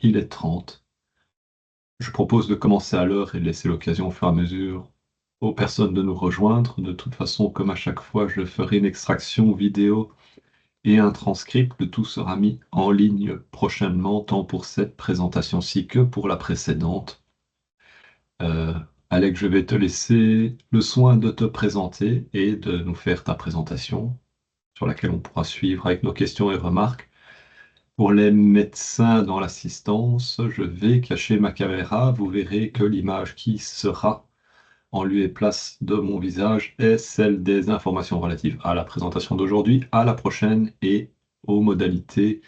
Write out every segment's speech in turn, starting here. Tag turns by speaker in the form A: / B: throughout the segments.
A: il est 30. Je propose de commencer à l'heure et de laisser l'occasion au fur et à mesure aux personnes de nous rejoindre. De toute façon, comme à chaque fois, je ferai une extraction vidéo et un transcript. Le tout sera mis en ligne prochainement, tant pour cette présentation-ci que pour la précédente. Euh, Alex, je vais te laisser le soin de te présenter et de nous faire ta présentation, sur laquelle on pourra suivre avec nos questions et remarques. Pour les médecins dans l'assistance, je vais cacher ma caméra. Vous verrez que l'image qui sera en lieu et place de mon visage est celle des informations relatives à la présentation d'aujourd'hui, à la prochaine et aux modalités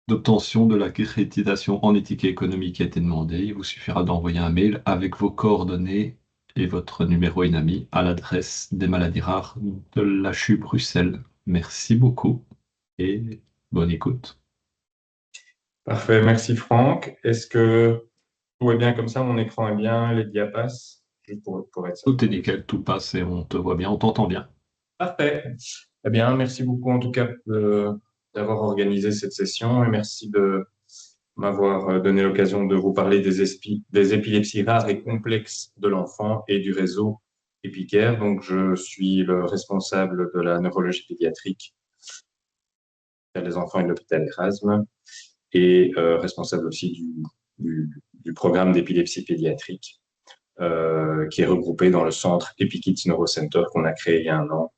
A: d'obtention de l'accréditation en éthique et économie qui a été demandée. Il vous suffira d'envoyer un mail avec vos coordonnées et votre numéro INAMI à l'adresse des maladies rares de l'HU Bruxelles. Merci beaucoup et bonne écoute.
B: Parfait, merci Franck. Est-ce que tout est bien comme ça? Mon écran est bien, les diapas, juste pour être
A: Tout est
B: certain.
A: nickel, tout passe et on te voit bien, on t'entend bien.
B: Parfait. Eh bien, merci beaucoup en tout cas d'avoir organisé cette session et merci de m'avoir donné l'occasion de vous parler des épilepsies rares et complexes de l'enfant et du réseau Epicare. Donc, je suis le responsable de la neurologie pédiatrique des enfants et de l'hôpital Erasme et responsable aussi du programme d'épilepsie pédiatrique qui est regroupé dans le centre EpiKids Neurocenter qu'on a créé il y a un an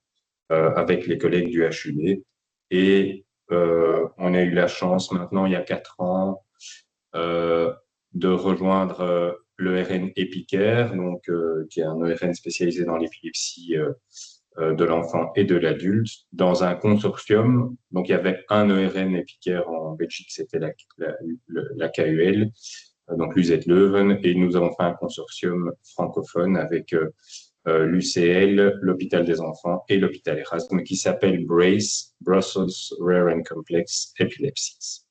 B: avec les collègues du HUD. Et on a eu la chance maintenant, il y a 4 ans, euh, de rejoindre l'ERN Epicare, donc, qui est un ERN spécialisé dans l'épilepsie de l'enfant et de l'adulte, dans un consortium. Donc, il y avait un ERN Epicare en Belgique, c'était la KUL, donc l'UZ Leuven, et nous avons fait un consortium francophone avec l'UCL, l'Hôpital des enfants et l'Hôpital Erasme, qui s'appelle BRACE, Brussels Rare and Complex Epilepsies.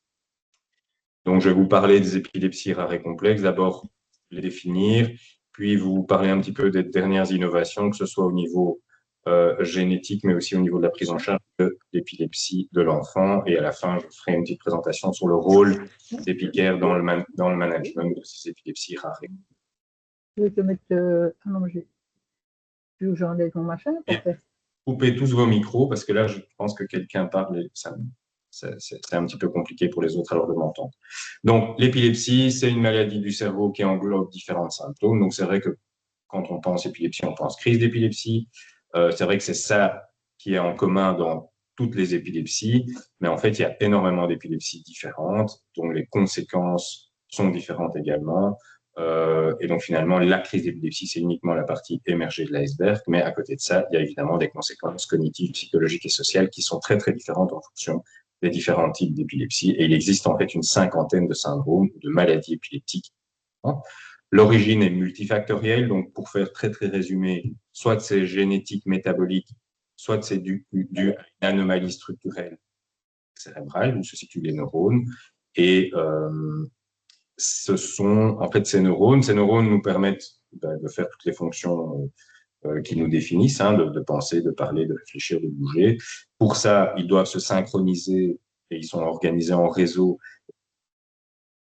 B: Donc, je vais vous parler des épilepsies rares et complexes. D'abord, les définir, puis vous parler un petit peu des dernières innovations, que ce soit au niveau génétique, mais aussi au niveau de la prise en charge de l'épilepsie de l'enfant. Et à la fin, je ferai une petite présentation sur le rôle d'Epicare dans le management de ces épilepsies rares.
C: Je vais te mettre. Ah non, j'enlève mon machin.
B: Et coupez tous vos micros, parce que là, je pense que quelqu'un parle et c'est un petit peu compliqué pour les autres alors de m'entendre. Donc, l'épilepsie, c'est une maladie du cerveau qui englobe différents symptômes. Donc, c'est vrai que quand on pense épilepsie, on pense crise d'épilepsie. C'est vrai que c'est ça qui est en commun dans toutes les épilepsies, mais en fait, il y a énormément d'épilepsies différentes, dont les conséquences sont différentes également. Et donc, finalement, la crise d'épilepsie, c'est uniquement la partie émergée de l'iceberg, mais à côté de ça, il y a évidemment des conséquences cognitives, psychologiques et sociales qui sont très, très différentes en fonction des différents types d'épilepsie. Et il existe en fait une cinquantaine de syndromes, de maladies épileptiques. L'origine est multifactorielle, donc pour faire très très résumé, soit c'est génétique, métabolique, soit c'est dû à une anomalie structurelle cérébrale où se situent les neurones. Et ce sont en fait ces neurones nous permettent de faire toutes les fonctions qui nous définissent, hein, de penser, de parler, de réfléchir, de bouger. Pour ça, ils doivent se synchroniser et ils sont organisés en réseau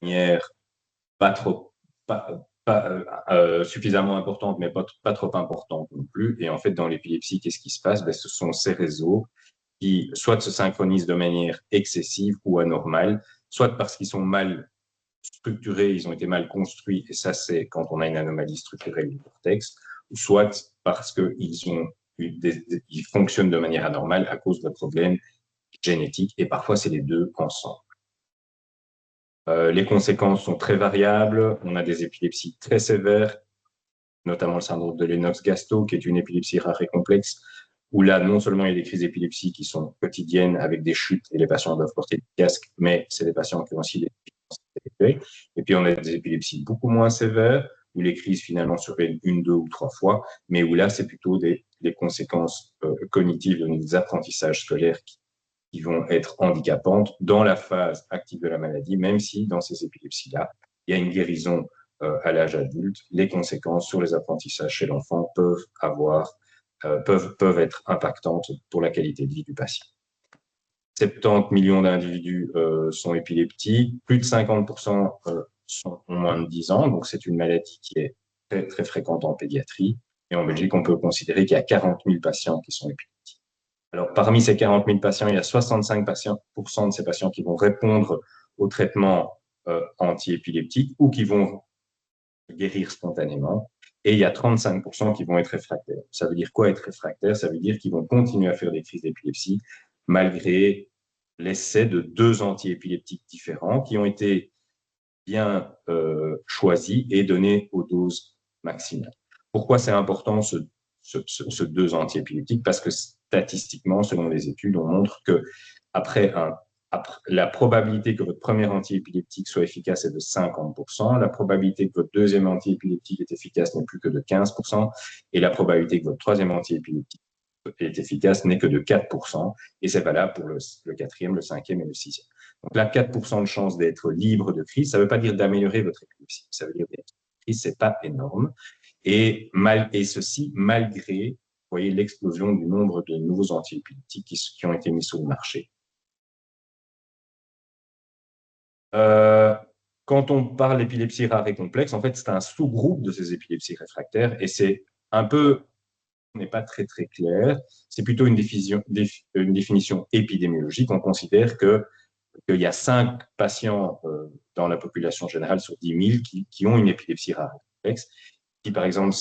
B: de manière pas trop, suffisamment importante, mais pas trop importante non plus. Et en fait, dans l'épilepsie, qu'est-ce qui se passe? Ce sont ces réseaux qui soit se synchronisent de manière excessive ou anormale, soit parce qu'ils sont mal structurés, ils ont été mal construits, et ça, c'est quand on a une anomalie structurelle du cortex, soit parce ils fonctionnent de manière anormale à cause de problèmes génétiques, et parfois, c'est les deux ensemble. Les conséquences sont très variables. On a des épilepsies très sévères, notamment le syndrome de Lennox-Gastaut, qui est une épilepsie rare et complexe, où là, non seulement il y a des crises d'épilepsie qui sont quotidiennes avec des chutes et les patients doivent porter des casques, mais c'est des patients qui ont aussi des crises. Et puis, on a des épilepsies beaucoup moins sévères, où les crises finalement surviennent 1, 2 ou 3 fois, mais où là, c'est plutôt des conséquences cognitives, des apprentissages scolaires qui vont être handicapantes dans la phase active de la maladie, même si dans ces épilepsies-là, il y a une guérison à l'âge adulte, les conséquences sur les apprentissages chez l'enfant peuvent être impactantes pour la qualité de vie du patient. 70 millions d'individus sont épileptiques, plus de 50% ont moins de 10 ans, donc c'est une maladie qui est très, très fréquente en pédiatrie. Et en Belgique, on peut considérer qu'il y a 40 000 patients qui sont épileptiques. Alors, parmi ces 40 000 patients, il y a 65% de ces patients qui vont répondre au traitement anti-épileptique ou qui vont guérir spontanément. Et il y a 35% qui vont être réfractaires. Ça veut dire quoi être réfractaire? Ça veut dire qu'ils vont continuer à faire des crises d'épilepsie malgré l'essai de 2 antiépileptiques différents qui ont été bien choisis et donnés aux doses maximales. Pourquoi c'est important ce 2 antiépileptiques? Parce que statistiquement, selon les études, on montre que après la probabilité que votre premier antiépileptique soit efficace est de 50%, la probabilité que votre deuxième antiépileptique est efficace n'est plus que de 15%, et la probabilité que votre troisième antiépileptique est efficace n'est que de 4%, et c'est valable pour le quatrième, le cinquième et le sixième. Donc là, 4% de chance d'être libre de crise, ça ne veut pas dire d'améliorer votre épilepsie, ça veut dire d'être crise, c'est pas énorme, et ceci malgré, vous voyez, l'explosion du nombre de nouveaux antiépileptiques qui ont été mis sur le marché. Quand on parle d'épilepsie rare et complexe, en fait, c'est un sous-groupe de ces épilepsies réfractaires et c'est un peu, on n'est pas très très clair, c'est plutôt une définition épidémiologique. On considère qu'il y a 5 patients dans la population générale sur 10 000 qui ont une épilepsie rare et complexe. Qui, par exemple,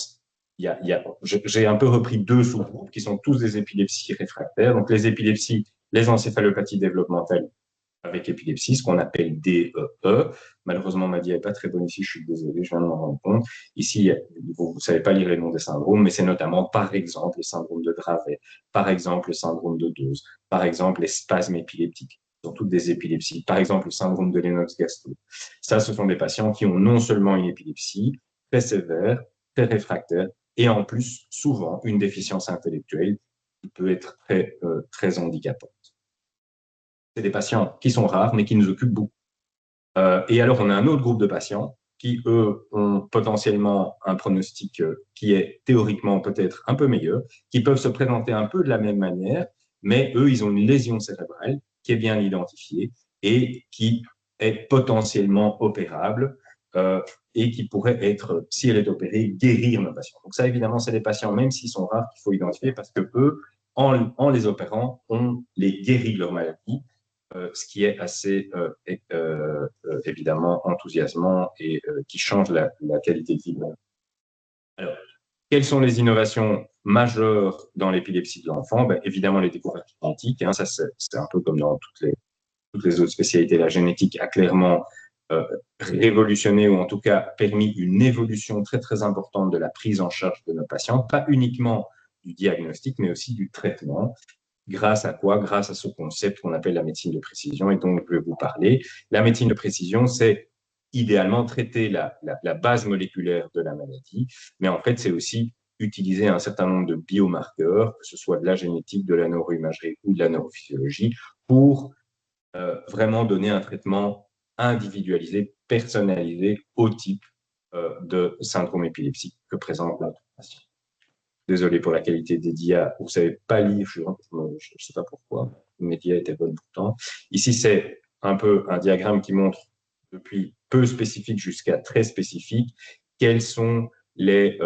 B: j'ai un peu repris 2 sous-groupes qui sont tous des épilepsies réfractaires. Donc, les épilepsies, les encéphalopathies développementales avec épilepsie, ce qu'on appelle DEE. Malheureusement, ma dia n'est pas très bonne ici, je suis désolé, je viens de m'en rendre compte. Ici, vous ne savez pas lire les noms des syndromes, mais c'est notamment, par exemple, le syndrome de Dravet, par exemple, le syndrome de Dose, par exemple, les spasmes épileptiques. Ce sont toutes des épilepsies. Par exemple, le syndrome de Lennox-Gastaut. Ça, ce sont des patients qui ont non seulement une épilepsie très sévère, très réfractaire, et en plus, souvent, une déficience intellectuelle qui peut être très, très handicapante. C'est des patients qui sont rares, mais qui nous occupent beaucoup. Et alors, on a un autre groupe de patients qui, eux, ont potentiellement un pronostic qui est théoriquement peut-être un peu meilleur, qui peuvent se présenter un peu de la même manière, mais eux, ils ont une lésion cérébrale qui est bien identifiée et qui est potentiellement opérable et qui pourrait être, si elle est opérée, guérir nos patients. Donc ça, évidemment, c'est des patients, même s'ils sont rares, qu'il faut identifier parce que eux, en les opérant, on les guérit de leur maladie. Ce qui est assez évidemment enthousiasmant et qui change la qualité de vie. Alors, quelles sont les innovations majeures dans l'épilepsie de l'enfant? Évidemment, les découvertes génétiques. Ça, c'est un peu comme dans toutes les autres spécialités. La génétique a clairement révolutionné ou en tout cas permis une évolution très, très importante de la prise en charge de nos patients, pas uniquement du diagnostic, mais aussi du traitement. Grâce à quoi? Grâce à ce concept qu'on appelle la médecine de précision et dont je vais vous parler. La médecine de précision, c'est idéalement traiter la base moléculaire de la maladie, mais en fait, c'est aussi utiliser un certain nombre de biomarqueurs, que ce soit de la génétique, de la neuroimagerie ou de la neurophysiologie, pour vraiment donner un traitement individualisé, personnalisé au type de syndrome épileptique que présente notre patient. Désolé pour la qualité des dias. Vous ne savez pas lire, je ne sais pas pourquoi. Mes dias étaient bonnes pourtant. Ici, c'est un peu un diagramme qui montre depuis peu spécifique jusqu'à très spécifique quels sont les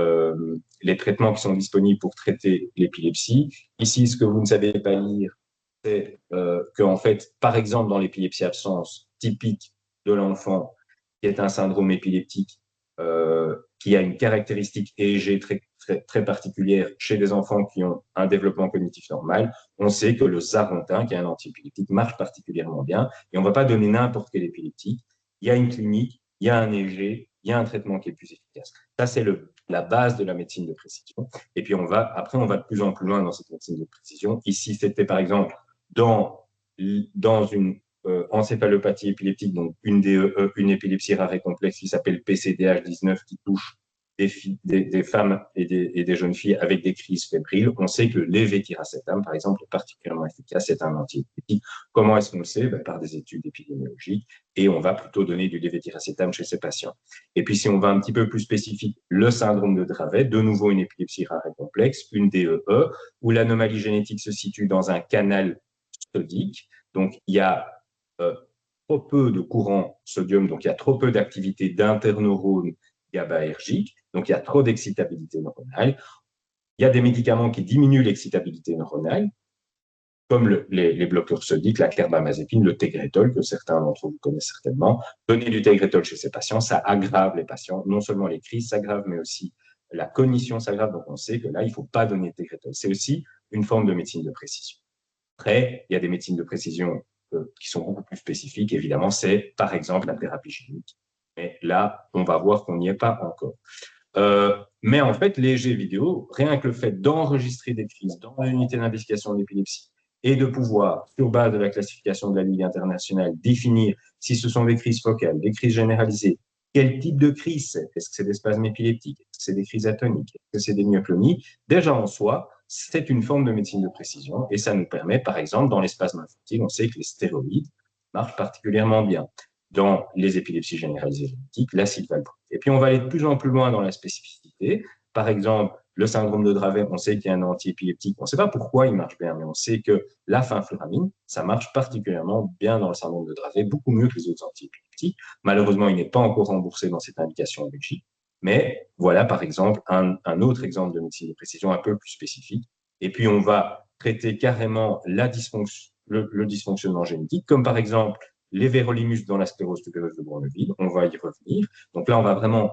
B: traitements qui sont disponibles pour traiter l'épilepsie. Ici, ce que vous ne savez pas lire, c'est qu'en fait, par exemple, dans l'épilepsie absence typique de l'enfant, qui est un syndrome épileptique qui a une caractéristique EEG très particulière chez des enfants qui ont un développement cognitif normal, on sait que le Zarontin, qui est un antiépileptique, marche particulièrement bien. Et on ne va pas donner n'importe quel épileptique. Il y a une clinique, il y a un EEG, il y a un traitement qui est plus efficace. Ça, c'est la base de la médecine de précision. Et puis, après, on va de plus en plus loin dans cette médecine de précision. Ici, c'était par exemple dans une encéphalopathie épileptique, donc une DEE, une épilepsie rare et complexe qui s'appelle PCDH19, qui touche des femmes et des jeunes filles avec des crises fébriles. On sait que l'évétiracétam, par exemple, est particulièrement efficace, c'est un antiépileptique. Comment est-ce qu'on le sait? Par des études épidémiologiques, et on va plutôt donner du lévétiracétam chez ces patients. Et puis, si on va un petit peu plus spécifique, le syndrome de Dravet, de nouveau une épilepsie rare et complexe, une DEE, où l'anomalie génétique se situe dans un canal sodique. Donc, il y a trop peu de courant sodium, donc il y a trop peu d'activité d'interneurones GABAergiques, donc il y a trop d'excitabilité neuronale. Il y a des médicaments qui diminuent l'excitabilité neuronale, comme les bloqueurs sodiques, la carbamazépine, le Tegretol, que certains d'entre vous connaissent certainement. Donner du Tegretol chez ces patients, ça aggrave les patients. Non seulement les crises s'aggravent, mais aussi la cognition s'aggrave. Donc, on sait que là, il ne faut pas donner de Tegretol. C'est aussi une forme de médecine de précision. Après, il y a des médecines de précision qui sont beaucoup plus spécifiques. Évidemment, c'est par exemple la thérapie chimique. Mais là, on va voir qu'on n'y est pas encore. Mais en fait, les jets vidéo, rien que le fait d'enregistrer des crises dans l'unité d'investigation de l'épilepsie et de pouvoir, sur base de la classification de la Ligue internationale, définir si ce sont des crises focales, des crises généralisées, quel type de crise c'est. Est-ce que c'est des spasmes épileptiques? Est-ce que c'est des crises atoniques? Est-ce que c'est des myoclonies? Déjà en soi, c'est une forme de médecine de précision et ça nous permet, par exemple, dans les spasmes infantiles, on sait que les stéroïdes marchent particulièrement bien. Dans les épilepsies généralisées génétiques, l'acide valproïque. Et puis, on va aller de plus en plus loin dans la spécificité. Par exemple, le syndrome de Dravet, on sait qu'il y a un antiépileptique. On ne sait pas pourquoi il marche bien, mais on sait que la fenfluramine, ça marche particulièrement bien dans le syndrome de Dravet, beaucoup mieux que les autres antiépileptiques. Malheureusement, il n'est pas encore remboursé dans cette indication en Belgique. Mais voilà, par exemple, un autre exemple de médecine de précision un peu plus spécifique. Et puis, on va traiter carrément le dysfonctionnement génétique, comme par exemple les vérolimus dans la sclérose tubereuse de Browneville, on va y revenir. Donc là, on va vraiment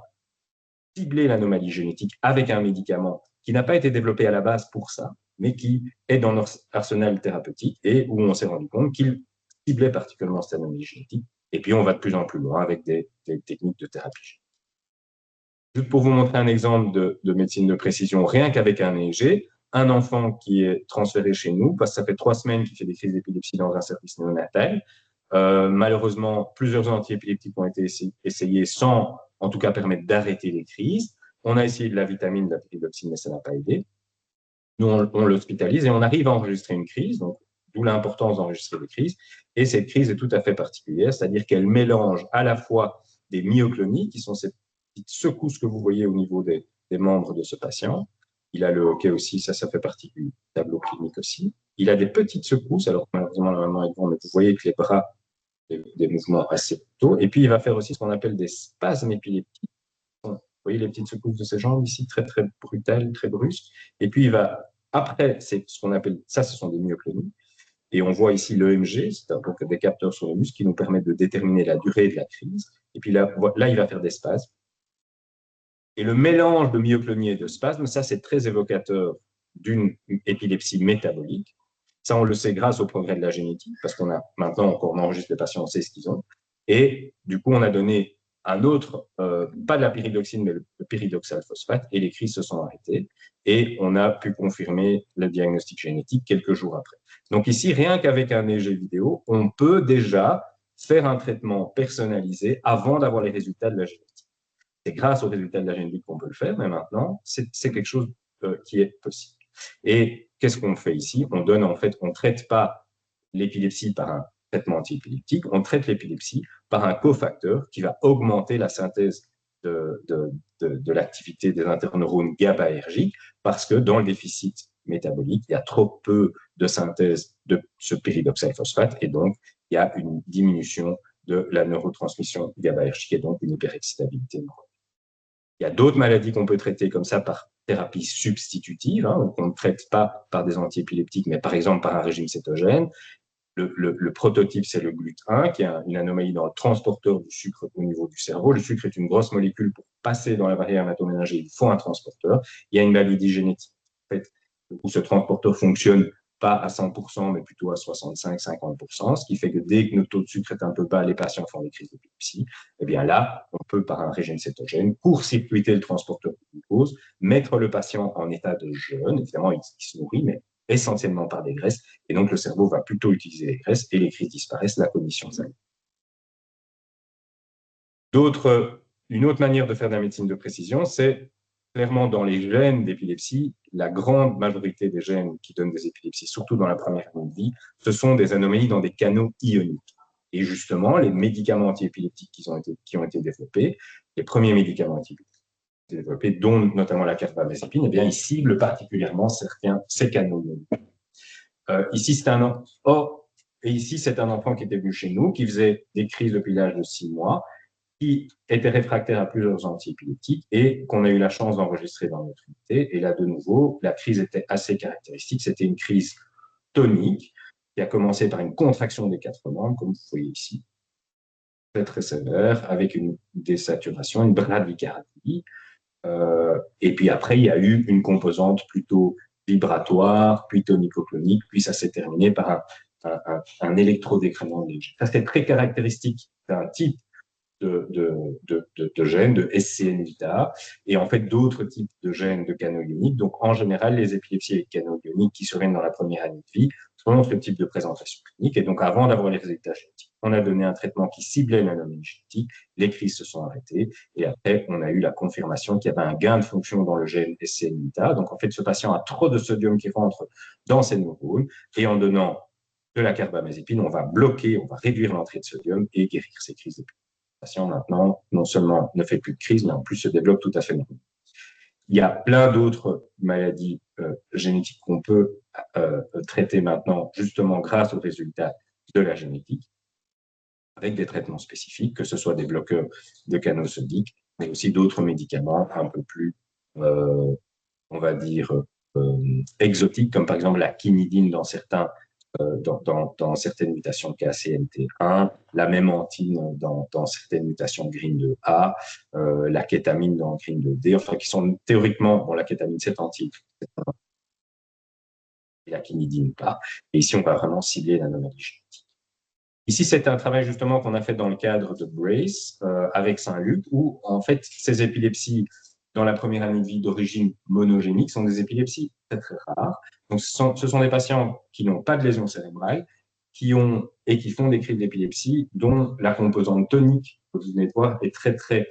B: cibler l'anomalie génétique avec un médicament qui n'a pas été développé à la base pour ça, mais qui est dans notre arsenal thérapeutique et où on s'est rendu compte qu'il ciblait particulièrement cette anomalie génétique. Et puis, on va de plus en plus loin avec des techniques de thérapie génétique. Juste pour vous montrer un exemple de médecine de précision, rien qu'avec un EEG, un enfant qui est transféré chez nous, parce que ça fait 3 semaines qu'il fait des crises d'épilepsie dans un service néonatal. Malheureusement, plusieurs antiépileptiques ont été essayés sans, en tout cas, permettre d'arrêter les crises. On a essayé de la vitamine, de la pyridoxine, mais ça n'a pas aidé. Nous, on l'hospitalise et on arrive à enregistrer une crise, donc d'où l'importance d'enregistrer des crises. Et cette crise est tout à fait particulière, c'est-à-dire qu'elle mélange à la fois des myoclonies, qui sont ces petites secousses que vous voyez au niveau des membres de ce patient. Il a le hockey aussi, ça fait partie du tableau clinique aussi. Il a des petites secousses, alors malheureusement, normalement, mais vous voyez que les bras, des mouvements assez tôt. Et puis, il va faire aussi ce qu'on appelle des spasmes épileptiques. Vous voyez les petites secousses de ses jambes ici, très, très brutales, très brusques. Et puis, il va, après, c'est ce qu'on appelle, ça, ce sont des myoclonies. Et on voit ici l'EMG, c'est donc des capteurs sur le muscle qui nous permettent de déterminer la durée de la crise. Et puis là, il va faire des spasmes. Et le mélange de myoclonie et de spasmes, ça, c'est très évocateur d'une épilepsie métabolique. Ça, on le sait grâce au progrès de la génétique, parce qu'on a maintenant, on enregistre les patients, on sait ce qu'ils ont. Et du coup, on a donné un autre, pas de la pyridoxine, mais le pyridoxal phosphate, et les crises se sont arrêtées. Et on a pu confirmer le diagnostic génétique quelques jours après. Donc ici, rien qu'avec un EEG vidéo, on peut déjà faire un traitement personnalisé avant d'avoir les résultats de la génétique. C'est grâce aux résultats de la génétique qu'on peut le faire, mais maintenant, c'est quelque chose qui est possible. Et qu'est-ce qu'on fait ici? On donne, en fait, on ne traite pas l'épilepsie par un traitement antiépileptique, on traite l'épilepsie par un cofacteur qui va augmenter la synthèse de l'activité des interneurones GABAergiques, parce que dans le déficit métabolique, il y a trop peu de synthèse de ce pyridoxal phosphate, et donc il y a une diminution de la neurotransmission GABAergique et donc une hyperexcitabilité neuronale. Il y a d'autres maladies qu'on peut traiter comme ça par thérapie substitutive, hein, on ne traite pas par des antiépileptiques, mais par exemple par un régime cétogène. Le prototype, c'est le GLUT1, qui est une anomalie dans le transporteur du sucre au niveau du cerveau. Le sucre est une grosse molécule pour passer dans la barrière hémato-méningée. Il faut un transporteur. Il y a une maladie génétique, en fait, où ce transporteur fonctionne pas à 100%, mais plutôt à 65-50%, ce qui fait que dès que notre taux de sucre est un peu bas, les patients font des crises d'épilepsie. Eh bien là, on peut, par un régime cétogène, court-circuiter le transporteur de glucose, mettre le patient en état de jeûne. Évidemment, il se nourrit, mais essentiellement par des graisses, et donc le cerveau va plutôt utiliser les graisses, et les crises disparaissent, la cognition s'améliore. Une autre manière de faire de la médecine de précision, c'est clairement dans les gènes d'épilepsie, la grande majorité des gènes qui donnent des épilepsies, surtout dans la première année de vie, ce sont des anomalies dans des canaux ioniques. Et justement, les médicaments antiépileptiques qui ont été développés, les premiers médicaments antiépileptiques développés, dont notamment la carbamazépine, eh bien, ils ciblent particulièrement ces canaux ioniques. Ici, c'est un Et ici, c'est un enfant qui était venu chez nous, qui faisait des crises depuis l'âge de 6 mois, qui était réfractaire à plusieurs antiépileptiques et qu'on a eu la chance d'enregistrer dans notre unité. Et là, de nouveau, la crise était assez caractéristique. C'était une crise tonique qui a commencé par une contraction des 4 membres, comme vous voyez ici, très très sévère, avec une désaturation, une bradycardie. Et puis après, il y a eu une composante plutôt vibratoire, puis tonico-clonique, puis ça s'est terminé par un électrodécrément léger. Ça, c'est très caractéristique d'un type de gènes, de SCN-beta, et en fait d'autres types de gènes de canaux ioniques. Donc en général, les épilepsies avec canaux ioniques qui surviennent dans la première année de vie sont ce type de présentation clinique. Et donc avant d'avoir les résultats génétiques, on a donné un traitement qui ciblait l'anomalie génétique, les crises se sont arrêtées, et après on a eu la confirmation qu'il y avait un gain de fonction dans le gène SCN-beta. Donc en fait, ce patient a trop de sodium qui rentre dans ses neurones, et en donnant de la carbamazépine, on va bloquer, on va réduire l'entrée de sodium et guérir ces crises d'épilepsie. Le patient maintenant, non seulement ne fait plus de crise, mais en plus se développe tout à fait normal. Il y a plein d'autres maladies génétiques qu'on peut traiter maintenant, justement grâce aux résultats de la génétique, avec des traitements spécifiques, que ce soit des bloqueurs de canaux sodiques, mais aussi d'autres médicaments un peu plus, on va dire, exotiques, comme par exemple la quinidine dans certaines mutations KCNT1, la mémantine dans certaines mutations GRIN2A, la kétamine dans GRIN2D, enfin qui sont théoriquement, bon la kétamine c'est anti, et la quinidine pas. Et ici on va vraiment cibler l'anomalie génétique. Ici c'est un travail justement qu'on a fait dans le cadre de BRACE avec Saint-Luc, où en fait ces épilepsies dans la première année de vie d'origine monogénique sont des épilepsies très très rares. Donc, ce sont des patients qui n'ont pas de lésion cérébrale, qui font des crises d'épilepsie, dont la composante tonique, que vous venez de voir, est très, très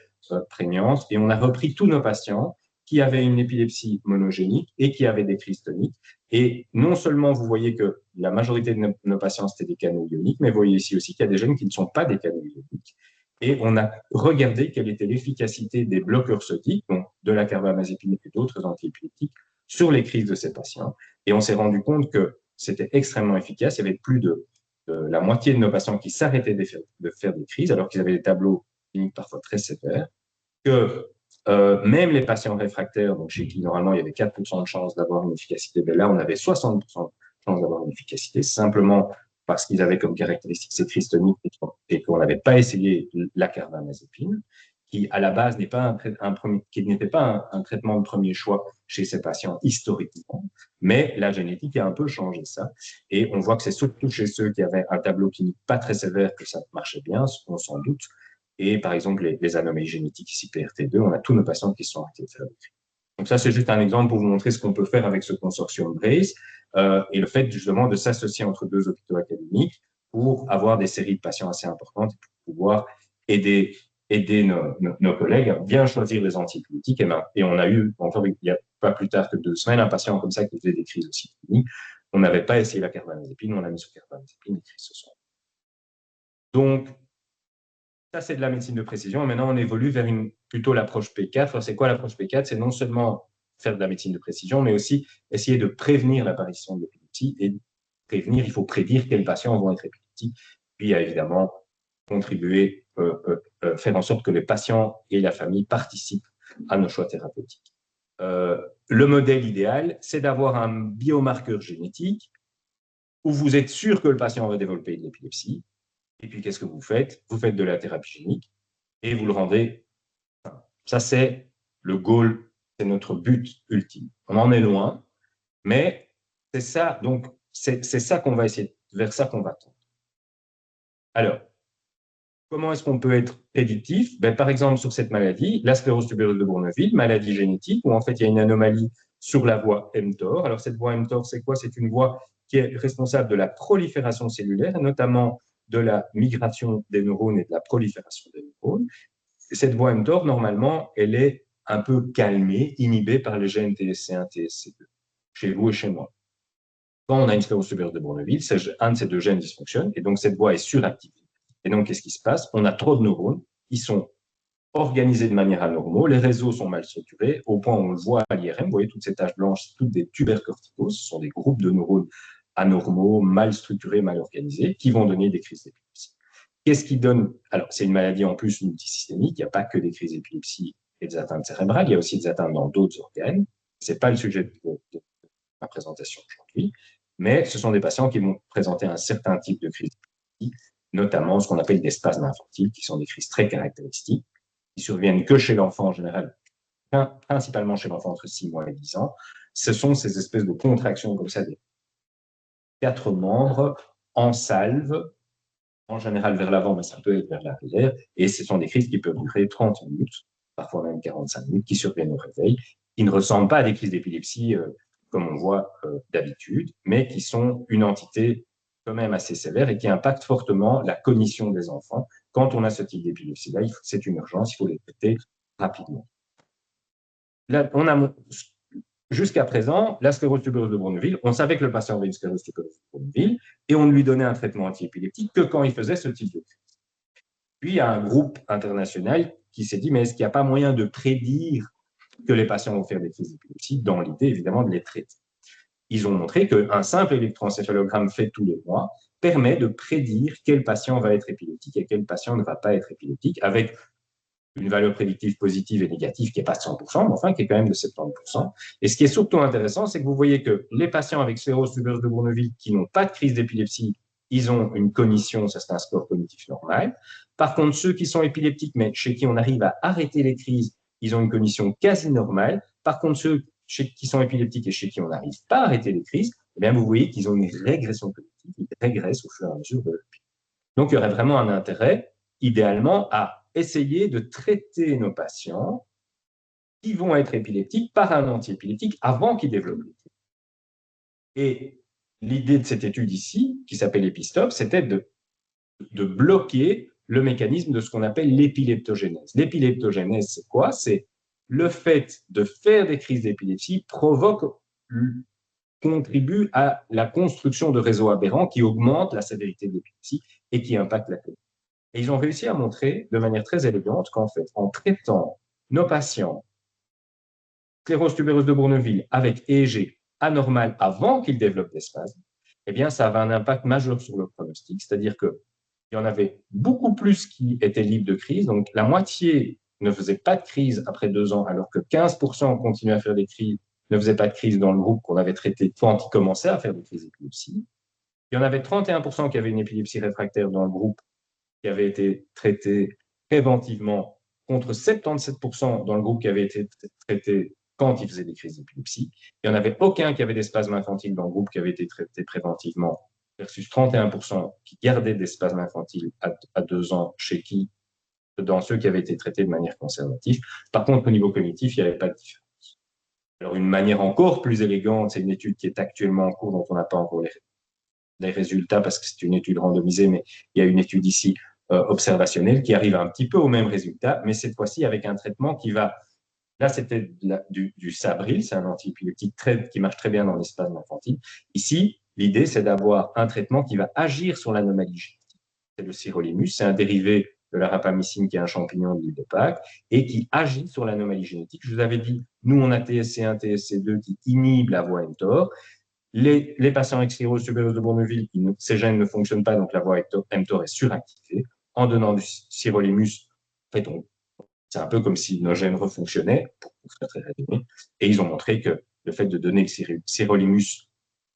B: prégnante. Et on a repris tous nos patients qui avaient une épilepsie monogénique et qui avaient des crises toniques. Et non seulement vous voyez que la majorité de nos patients, c'était des canaux ioniques, mais vous voyez ici aussi qu'il y a des jeunes qui ne sont pas des canaux ioniques. Et on a regardé quelle était l'efficacité des bloqueurs sodiques, donc de la carbamazépine et d'autres antiépileptiques, sur les crises de ces patients. Et on s'est rendu compte que c'était extrêmement efficace. Il y avait plus de la moitié de nos patients qui s'arrêtaient de faire des crises, alors qu'ils avaient des tableaux cliniques parfois très sévères, que même les patients réfractaires, donc chez qui normalement il y avait 4% de chance d'avoir une efficacité, mais là on avait 60% de chance d'avoir une efficacité, simplement parce qu'ils avaient comme caractéristique ces crises toniques et qu'on n'avait pas essayé la carbamazépine, qui à la base n'était pas un traitement de premier choix chez ces patients historiquement, mais la génétique a un peu changé ça. Et on voit que c'est surtout chez ceux qui avaient un tableau clinique pas très sévère que ça marchait bien, on s'en doute. Et par exemple, les anomalies génétiques ici PRT2, on a tous nos patients qui sont arrêtés de faire des crises. Donc ça, c'est juste un exemple pour vous montrer ce qu'on peut faire avec ce consortium BRACE et le fait justement de s'associer entre deux hôpitaux académiques pour avoir des séries de patients assez importantes et pour pouvoir aider nos collègues à bien choisir les antibiotiques. Et on a eu, encore il n'y a pas plus tard que 2 semaines, un patient comme ça qui faisait des crises aussi cliniques. On n'avait pas essayé la carbamazépine, on l'a mis sur carbamazépine, les crises se sont. Donc, ça, c'est de la médecine de précision. Maintenant, on évolue vers plutôt l'approche P4. Alors, c'est quoi l'approche P4? C'est non seulement faire de la médecine de précision, mais aussi essayer de prévenir l'apparition de l'épilepsie. Et prévenir, il faut prédire quels patients vont être épileptiques. Puis, il y a évidemment contribuer, faire en sorte que les patients et la famille participent à nos choix thérapeutiques. Le modèle idéal, c'est d'avoir un biomarqueur génétique où vous êtes sûr que le patient va développer de l'épilepsie. Et puis, qu'est-ce que vous faites? Vous faites de la thérapie génique et vous le rendez. Ça, c'est le goal, c'est notre but ultime. On en est loin, mais c'est ça. Donc, c'est ça qu'on va essayer, vers ça qu'on va tendre. Alors, comment est-ce qu'on peut être prédictif? Par exemple, sur cette maladie, la sclérose tubereuse de Bourneville, maladie génétique, où en fait, il y a une anomalie sur la voie mTOR. Alors, cette voie mTOR, c'est quoi? C'est une voie qui est responsable de la prolifération cellulaire, et notamment de la migration des neurones et de la prolifération des neurones. Et cette voie mTOR, normalement, elle est un peu calmée, inhibée par les gènes TSC1, TSC2, chez vous et chez moi. Quand on a une sclérose tubereuse de Bourneville, un de ces 2 gènes dysfonctionne, et donc cette voie est suractivée. Et donc, qu'est-ce qui se passe? On a trop de neurones, ils sont organisés de manière anormale, les réseaux sont mal structurés, au point où on le voit à l'IRM, vous voyez toutes ces taches blanches, c'est toutes des tubercorticoses, ce sont des groupes de neurones anormaux, mal structurés, mal organisés, qui vont donner des crises d'épilepsie. Qu'est-ce qui donne? Alors, c'est une maladie en plus multisystémique, il n'y a pas que des crises d'épilepsie et des atteintes cérébrales, il y a aussi des atteintes dans d'autres organes. Ce n'est pas le sujet de ma présentation aujourd'hui, mais ce sont des patients qui vont présenter un certain type de crise d'épilepsie, notamment ce qu'on appelle des spasmes infantiles, qui sont des crises très caractéristiques, qui surviennent que chez l'enfant en général, principalement chez l'enfant entre 6 mois et 10 ans. Ce sont ces espèces de contractions comme ça, des 4 membres en salve, en général vers l'avant, mais ça peut être vers l'arrière, et ce sont des crises qui peuvent durer 30 minutes, parfois même 45 minutes, qui surviennent au réveil, qui ne ressemblent pas à des crises d'épilepsie comme on voit d'habitude, mais qui sont une entité quand même assez sévère et qui impactent fortement la cognition des enfants. Quand on a ce type d'épilepsie-là, c'est une urgence, il faut les traiter rapidement. Là, on a jusqu'à présent, la sclérose tubereuse de Bourneville, on savait que le patient avait une sclérose tubereuse de Bourneville et on ne lui donnait un traitement antiépileptique que quand il faisait ce type de crise. Puis, il y a un groupe international qui s'est dit, mais est-ce qu'il n'y a pas moyen de prédire que les patients vont faire des crises d'épilepsie, dans l'idée, évidemment, de les traiter. Ils ont montré qu'un simple électroencéphalogramme fait tous les mois permet de prédire quel patient va être épileptique et quel patient ne va pas être épileptique, avec une valeur prédictive positive et négative qui n'est pas de 100%, mais enfin qui est quand même de 70%. Et ce qui est surtout intéressant, c'est que vous voyez que les patients avec sclérose tubereuse de Bourneville qui n'ont pas de crise d'épilepsie, ils ont une cognition, ça c'est un score cognitif normal. Par contre, ceux qui sont épileptiques, mais chez qui on arrive à arrêter les crises, ils ont une cognition quasi normale. Par contre, ceux qui sont épileptiques et chez qui on n'arrive pas à arrêter les crises, eh bien, vous voyez qu'ils ont une régression cognitive, ils régressent au fur et à mesure de leur vie. Donc, il y aurait vraiment un intérêt, idéalement, à essayer de traiter nos patients qui vont être épileptiques par un antiépileptique avant qu'ils développent l'épilepsie. Et l'idée de cette étude ici, qui s'appelle EpiStop, c'était de bloquer le mécanisme de ce qu'on appelle l'épileptogénèse. L'épileptogénèse, c'est quoi? C'est le fait de faire des crises d'épilepsie contribue à la construction de réseaux aberrants qui augmentent la sévérité de l'épilepsie et qui impactent la cognition. Et ils ont réussi à montrer de manière très élégante qu'en fait, en traitant nos patients sclérose tubereuse de Bourneville avec EEG anormal avant qu'ils développent des spasmes, eh bien, ça avait un impact majeur sur le pronostic, c'est-à-dire qu'il y en avait beaucoup plus qui étaient libres de crise, donc la moitié ne faisait pas de crise après 2 ans, alors que 15% continuaient à faire des crises, ne faisaient pas de crise dans le groupe qu'on avait traité quand ils commençaient à faire des crises d'épilepsie. Il y en avait 31% qui avaient une épilepsie réfractaire dans le groupe qui avait été traité préventivement, contre 77% dans le groupe qui avait été traité quand il faisait des crises d'épilepsie. Il n'y en avait aucun qui avait des spasmes infantiles dans le groupe qui avait été traité préventivement, versus 31% qui gardaient des spasmes infantiles à 2 ans chez qui, dans ceux qui avaient été traités de manière conservative. Par contre, au niveau cognitif, il n'y avait pas de différence. Alors, une manière encore plus élégante, c'est une étude qui est actuellement en cours, dont on n'a pas encore les résultats parce que c'est une étude randomisée, mais il y a une étude ici observationnelle qui arrive un petit peu au même résultat, mais cette fois-ci avec un traitement qui va... Là, c'était du Sabril, c'est un antiépileptique qui marche très bien dans les spasmes infantiles. Ici, l'idée, c'est d'avoir un traitement qui va agir sur l'anomalie génétique. C'est le sirolimus, c'est un dérivé de la rapamycine qui est un champignon de l'île de Pâques et qui agit sur l'anomalie génétique. Je vous avais dit, nous, on a TSC1, TSC2 qui inhibent la voie mTOR. Les patients avec sclérose tubereuse de Bourneville, ces gènes ne fonctionnent pas, donc la voie mTOR est suractivée. En donnant du sirolimus, en fait, c'est un peu comme si nos gènes refonctionnaient, pour faire très résumé. Et ils ont montré que le fait de donner le sirolimus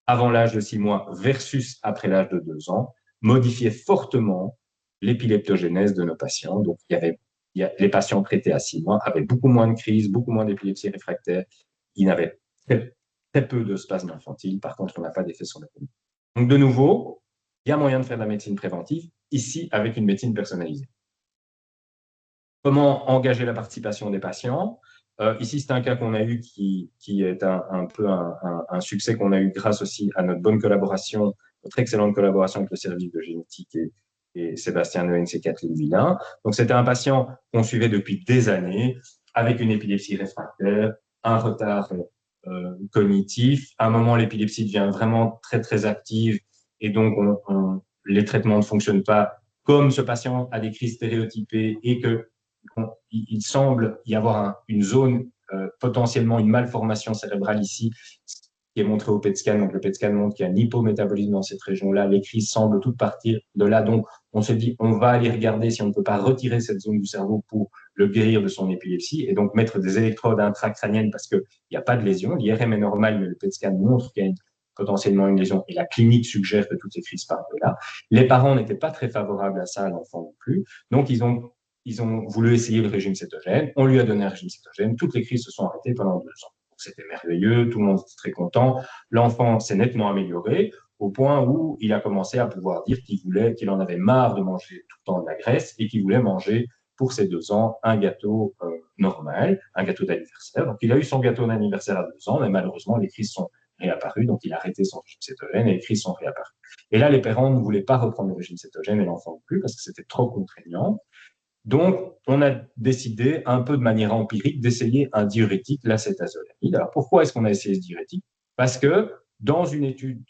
B: avant l'âge de 6 mois versus après l'âge de 2 ans modifiait fortement l'épileptogénèse de nos patients. Donc, les patients traités à 6 mois avaient beaucoup moins de crises, beaucoup moins d'épilepsie réfractaire. Ils n'avaient très peu de spasmes infantiles. Par contre, on n'a pas d'effet sur la cognition. Donc, de nouveau, il y a moyen de faire de la médecine préventive, ici, avec une médecine personnalisée. Comment engager la participation des patients? Ici, c'est un cas qu'on a eu qui est un peu un succès qu'on a eu grâce aussi à notre bonne collaboration, notre excellente collaboration avec le service de génétique et Sébastien Neuens et Kathleen Villain. Donc, c'était un patient qu'on suivait depuis des années avec une épilepsie réfractaire, un retard cognitif. À un moment, l'épilepsie devient vraiment très, très active et donc les traitements ne fonctionnent pas. Comme ce patient a des crises stéréotypées et qu'il semble y avoir une zone, potentiellement une malformation cérébrale ici, qui est montré au PET scan. Donc, le PET scan montre qu'il y a un hypométabolisme dans cette région-là. Les crises semblent toutes partir de là. Donc, on se dit, on va aller regarder si on ne peut pas retirer cette zone du cerveau pour le guérir de son épilepsie et donc mettre des électrodes intracrâniennes parce qu'il n'y a pas de lésion. L'IRM est normal, mais le PET scan montre qu'il y a potentiellement une lésion et la clinique suggère que toutes ces crises partent de là. Les parents n'étaient pas très favorables à ça, l'enfant non plus. Donc, ils ont voulu essayer le régime cétogène. On lui a donné un régime cétogène. Toutes les crises se sont arrêtées pendant 2 ans. C'était merveilleux, tout le monde était très content. L'enfant s'est nettement amélioré au point où il a commencé à pouvoir dire qu'il en avait marre de manger tout le temps de la graisse et qu'il voulait manger pour ses 2 ans un gâteau normal, un gâteau d'anniversaire. Donc, il a eu son gâteau d'anniversaire à 2 ans, mais malheureusement, les crises sont réapparues. Donc, il a arrêté son régime cétogène et les crises sont réapparues. Et là, les parents ne voulaient pas reprendre le régime cétogène et l'enfant non plus parce que c'était trop contraignant. Donc, on a décidé, un peu de manière empirique, d'essayer un diurétique, l'acétazolamide. Alors, pourquoi est-ce qu'on a essayé ce diurétique? Parce que dans une étude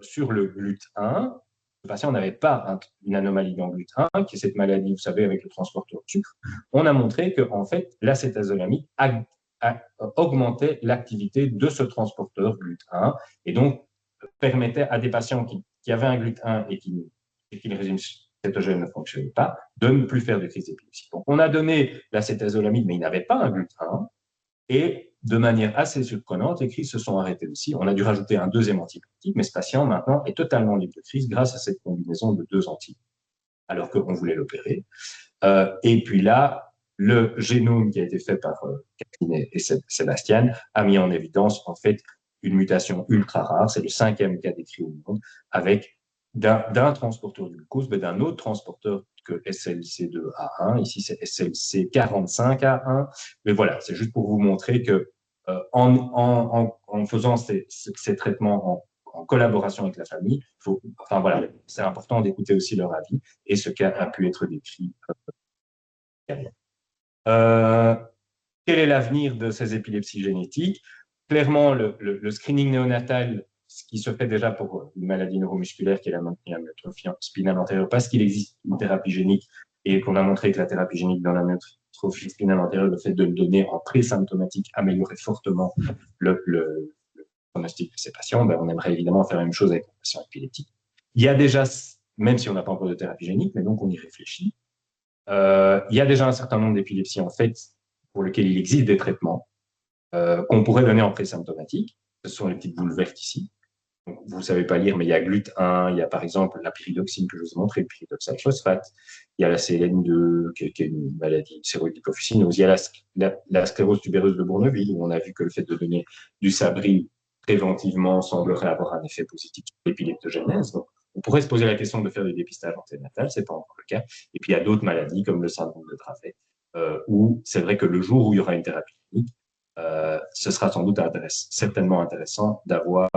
B: sur le GLUT1, le patient n'avait pas une anomalie dans le GLUT1, qui est cette maladie, vous savez, avec le transporteur de sucre. On a montré que, en fait, l'acétazolamide augmentait l'activité de ce transporteur GLUT1 et donc permettait à des patients qui avaient un GLUT1 et qui le régime cétogène ne fonctionnait pas, de ne plus faire de crise d'épilepsie. Donc, on a donné l'acétazolamide, mais il n'avait pas un GLUT1, et de manière assez surprenante, les crises se sont arrêtées aussi. On a dû rajouter un deuxième antibiotique, mais ce patient, maintenant, est totalement libre de crise grâce à cette combinaison de 2 antibiotiques, alors qu'on voulait l'opérer. Et puis là, le génome qui a été fait par Catherine et Sébastien a mis en évidence, en fait, une mutation ultra rare. C'est le 5e cas décrit au monde, avec d'un transporteur du glucose, mais d'un autre transporteur que SLC2A1. Ici, c'est SLC45A1. Mais voilà, c'est juste pour vous montrer que en faisant ces traitements en collaboration avec la famille, enfin voilà, c'est important d'écouter aussi leur avis. Et ce cas a pu être décrit. Quel est l'avenir de ces épilepsies génétiques? Clairement, le screening néonatal, ce qui se fait déjà pour une maladie neuromusculaire qui est la myotrophie spinale antérieure, parce qu'il existe une thérapie génique et qu'on a montré que la thérapie génique dans la myotrophie spinale antérieure, le fait de le donner en pré-symptomatique, améliorait fortement le pronostic de ces patients. Ben, on aimerait évidemment faire la même chose avec les patients épileptiques. Il y a déjà, même si on n'a pas encore de thérapie génique, mais donc on y réfléchit. Il y a déjà un certain nombre d'épilepsies, en fait, pour lesquelles il existe des traitements qu'on pourrait donner en présymptomatique. Ce sont les petites boules vertes ici. Donc, vous ne savez pas lire, mais il y a GLUT1, il y a par exemple la pyridoxine que je vous ai montré, le pyridoxal phosphate, il y a la CLN2, qui est une maladie sérohypophycinose, il y a la sclérose tubéreuse de Bourneville, où on a vu que le fait de donner du Sabri préventivement semblerait avoir un effet positif sur l'épileptogénèse. Donc, on pourrait se poser la question de faire du dépistage anténatal, ce n'est pas encore le cas. Et puis, il y a d'autres maladies comme le syndrome de Dravet, où c'est vrai que le jour où il y aura une thérapie clinique, ce sera sans doute certainement intéressant d'avoir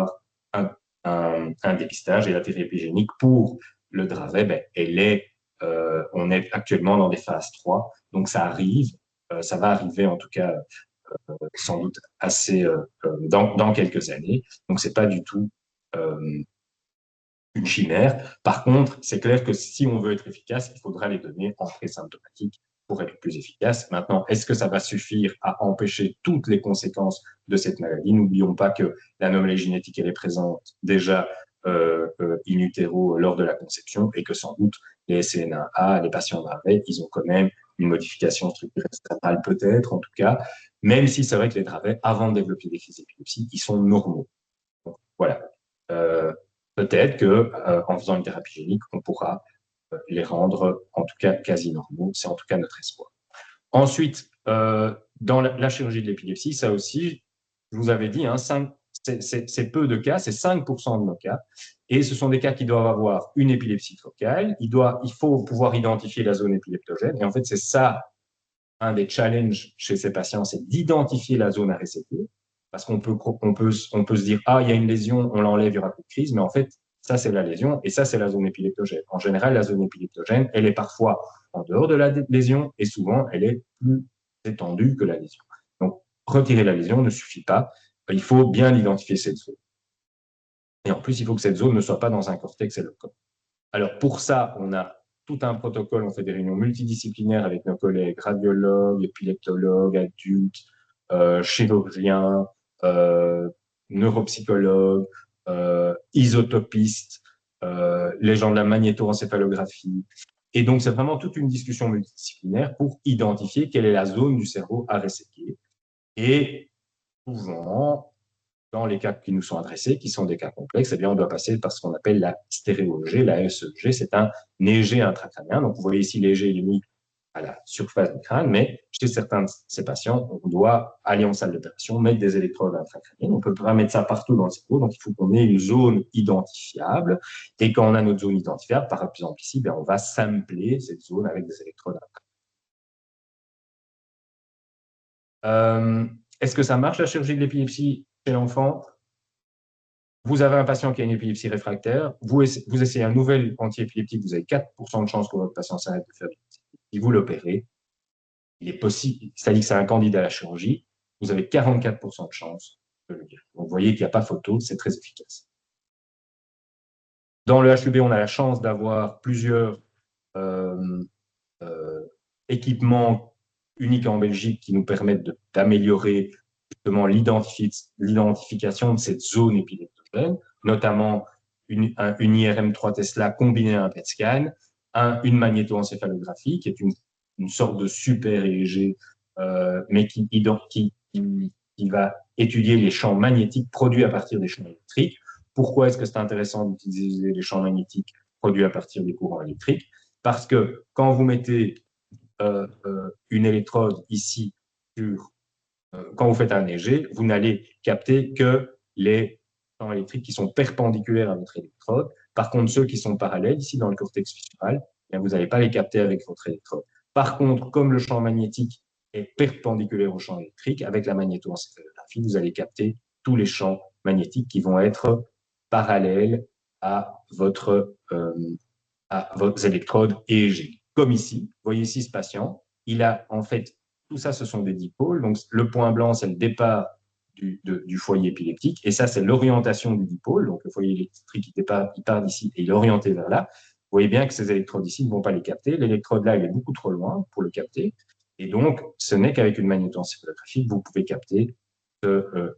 B: un dépistage. Et la thérapie génique pour le Dravet, ben, on est actuellement dans des phases 3, donc ça arrive, ça va arriver en tout cas sans doute assez dans quelques années. Donc c'est pas du tout une chimère. Par contre, c'est clair que si on veut être efficace, il faudra les donner en présymptomatique pour être plus efficace. Maintenant, est-ce que ça va suffire à empêcher toutes les conséquences de cette maladie? N'oublions pas que l'anomalie génétique, elle est présente déjà in utero lors de la conception et que sans doute les SCNA, les patients Dravet, ils ont quand même une modification structurelle cérébrale peut-être, en tout cas, même si c'est vrai que les Dravet, avant de développer des crises d'épilepsie, ils sont normaux. Donc, voilà. Peut-être que en faisant une thérapie génique, on pourra les rendre en tout cas quasi normaux. C'est en tout cas notre espoir. Ensuite, dans la chirurgie de l'épilepsie, ça aussi, je vous avais dit, hein, c'est peu de cas, c'est 5% de nos cas. Et ce sont des cas qui doivent avoir une épilepsie focale. Il faut pouvoir identifier la zone épileptogène. Et en fait, c'est ça, un des challenges chez ces patients, c'est d'identifier la zone à réséter. Parce qu'on peut se dire, ah, il y a une lésion, on l'enlève, il n'y aura plus de crise. Mais en fait, ça, c'est la lésion et ça, c'est la zone épileptogène. En général, la zone épileptogène, elle est parfois en dehors de la lésion et souvent, elle est plus étendue que la lésion. Donc, retirer la lésion ne suffit pas. Il faut bien identifier cette zone. Et en plus, il faut que cette zone ne soit pas dans un cortex allocone. Alors, pour ça, on a tout un protocole. On fait des réunions multidisciplinaires avec nos collègues radiologues, épileptologues, adultes, chirurgiens, neuropsychologues, isotopistes, les gens de la magnétoencéphalographie. Et donc, c'est vraiment toute une discussion multidisciplinaire pour identifier quelle est la zone du cerveau à resséquer. Et souvent, dans les cas qui nous sont adressés, qui sont des cas complexes, eh bien, on doit passer par ce qu'on appelle la stéréo-EG, la SEG. C'est un EG intracrânien. Donc, vous voyez ici l'EG, il est mis à la surface du crâne, mais chez certains de ces patients, on doit aller en salle d'opération, mettre des électrodes intracrâniennes. On ne peut pas mettre ça partout dans le cerveau, donc il faut qu'on ait une zone identifiable. Et quand on a notre zone identifiable, par exemple ici, bien, on va sampler cette zone avec des électrodes intracrâniennes. Est-ce que ça marche, la chirurgie de l'épilepsie chez l'enfant? Vous avez un patient qui a une épilepsie réfractaire, vous essayez un nouvel antiépileptique, vous avez 4% de chance que votre patient s'arrête de faire de l'épilepsie. Si vous l'opérez, il est possible, c'est-à-dire que c'est un candidat à la chirurgie, vous avez 44% de chance de le guérir. Donc, vous voyez qu'il n'y a pas photo, c'est très efficace. Dans le HUB, on a la chance d'avoir plusieurs équipements uniques en Belgique qui nous permettent d'améliorer justement l'identification de cette zone épileptogène, notamment une IRM 3 Tesla combinée à un PET scan, une magnétoencéphalographie qui est une sorte de super EEG, mais qui va étudier les champs magnétiques produits à partir des champs électriques. Pourquoi est-ce que c'est intéressant d'utiliser les champs magnétiques produits à partir des courants électriques? Parce que quand vous mettez une électrode ici quand vous faites un EEG, vous n'allez capter que les champs électriques qui sont perpendiculaires à votre électrode. Par contre, ceux qui sont parallèles, ici dans le cortex viscéral, vous n'allez pas les capter avec votre électrode. Par contre, comme le champ magnétique est perpendiculaire au champ électrique, avec la magnétoencéphalographie, vous allez capter tous les champs magnétiques qui vont être parallèles à vos électrodes EEG. Comme ici, vous voyez ici ce patient, il a en fait, tout ça, ce sont des dipôles. Donc, le point blanc, c'est le départ du foyer épileptique. Et ça, c'est l'orientation du dipôle. Donc, le foyer électrique, il part d'ici et il est orienté vers là. Vous voyez bien que ces électrodes ici ne vont pas les capter. L'électrode là, il est beaucoup trop loin pour le capter. Et donc, ce n'est qu'avec une magnétoencéphalographie que vous pouvez capter ce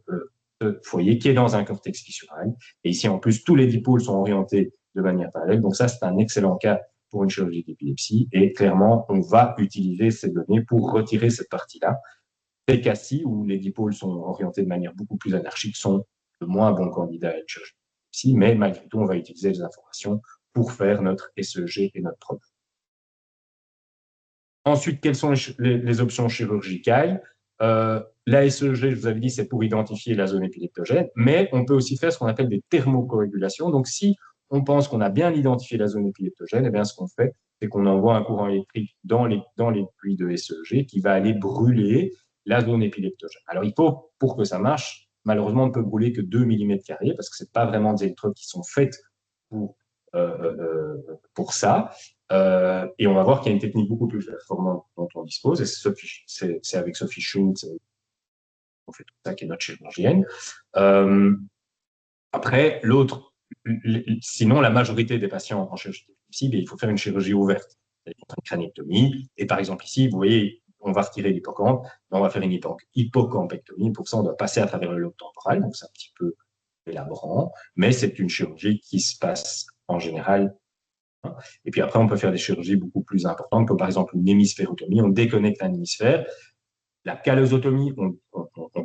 B: foyer qui est dans un cortex fissural. Et ici, en plus, tous les dipôles sont orientés de manière parallèle. Donc ça, c'est un excellent cas pour une chirurgie d'épilepsie. Et clairement, on va utiliser ces données pour retirer cette partie-là. Ces cas-ci, où les dipôles sont orientés de manière beaucoup plus anarchique, sont le moins bon candidat à une chirurgie d'épilepsie. Mais malgré tout, on va utiliser les informations pour faire notre SEG et notre preuve. Ensuite, quelles sont les options chirurgicales? La SEG, je vous avais dit, c'est pour identifier la zone épileptogène, mais on peut aussi faire ce qu'on appelle des thermocoagulations. Donc, si on pense qu'on a bien identifié la zone épileptogène, eh bien, ce qu'on fait, c'est qu'on envoie un courant électrique dans les puits de SEG qui va aller brûler la zone épileptogène. Alors, il faut, pour que ça marche, malheureusement, on ne peut brûler que 2 mm² parce que ce n'est pas vraiment des électrodes qui sont faites pour ça. Et on va voir qu'il y a une technique beaucoup plus performante dont on dispose, et c'est avec Sophie Schultz, on fait tout ça, qui est notre chirurgienne. Après, sinon, la majorité des patients en chirurgie d'épilepsie, il faut faire une chirurgie ouverte, c'est-à-dire une crâniectomie. Et par exemple, ici, vous voyez, on va retirer l'hippocampe, on va faire une hippocampectomie. Pour ça, on doit passer à travers le lobe temporal, donc c'est un petit peu élaborant, mais c'est une chirurgie qui se passe en général. Et puis après, on peut faire des chirurgies beaucoup plus importantes, comme par exemple une hémisphérotomie. On déconnecte un hémisphère. La callosotomie, on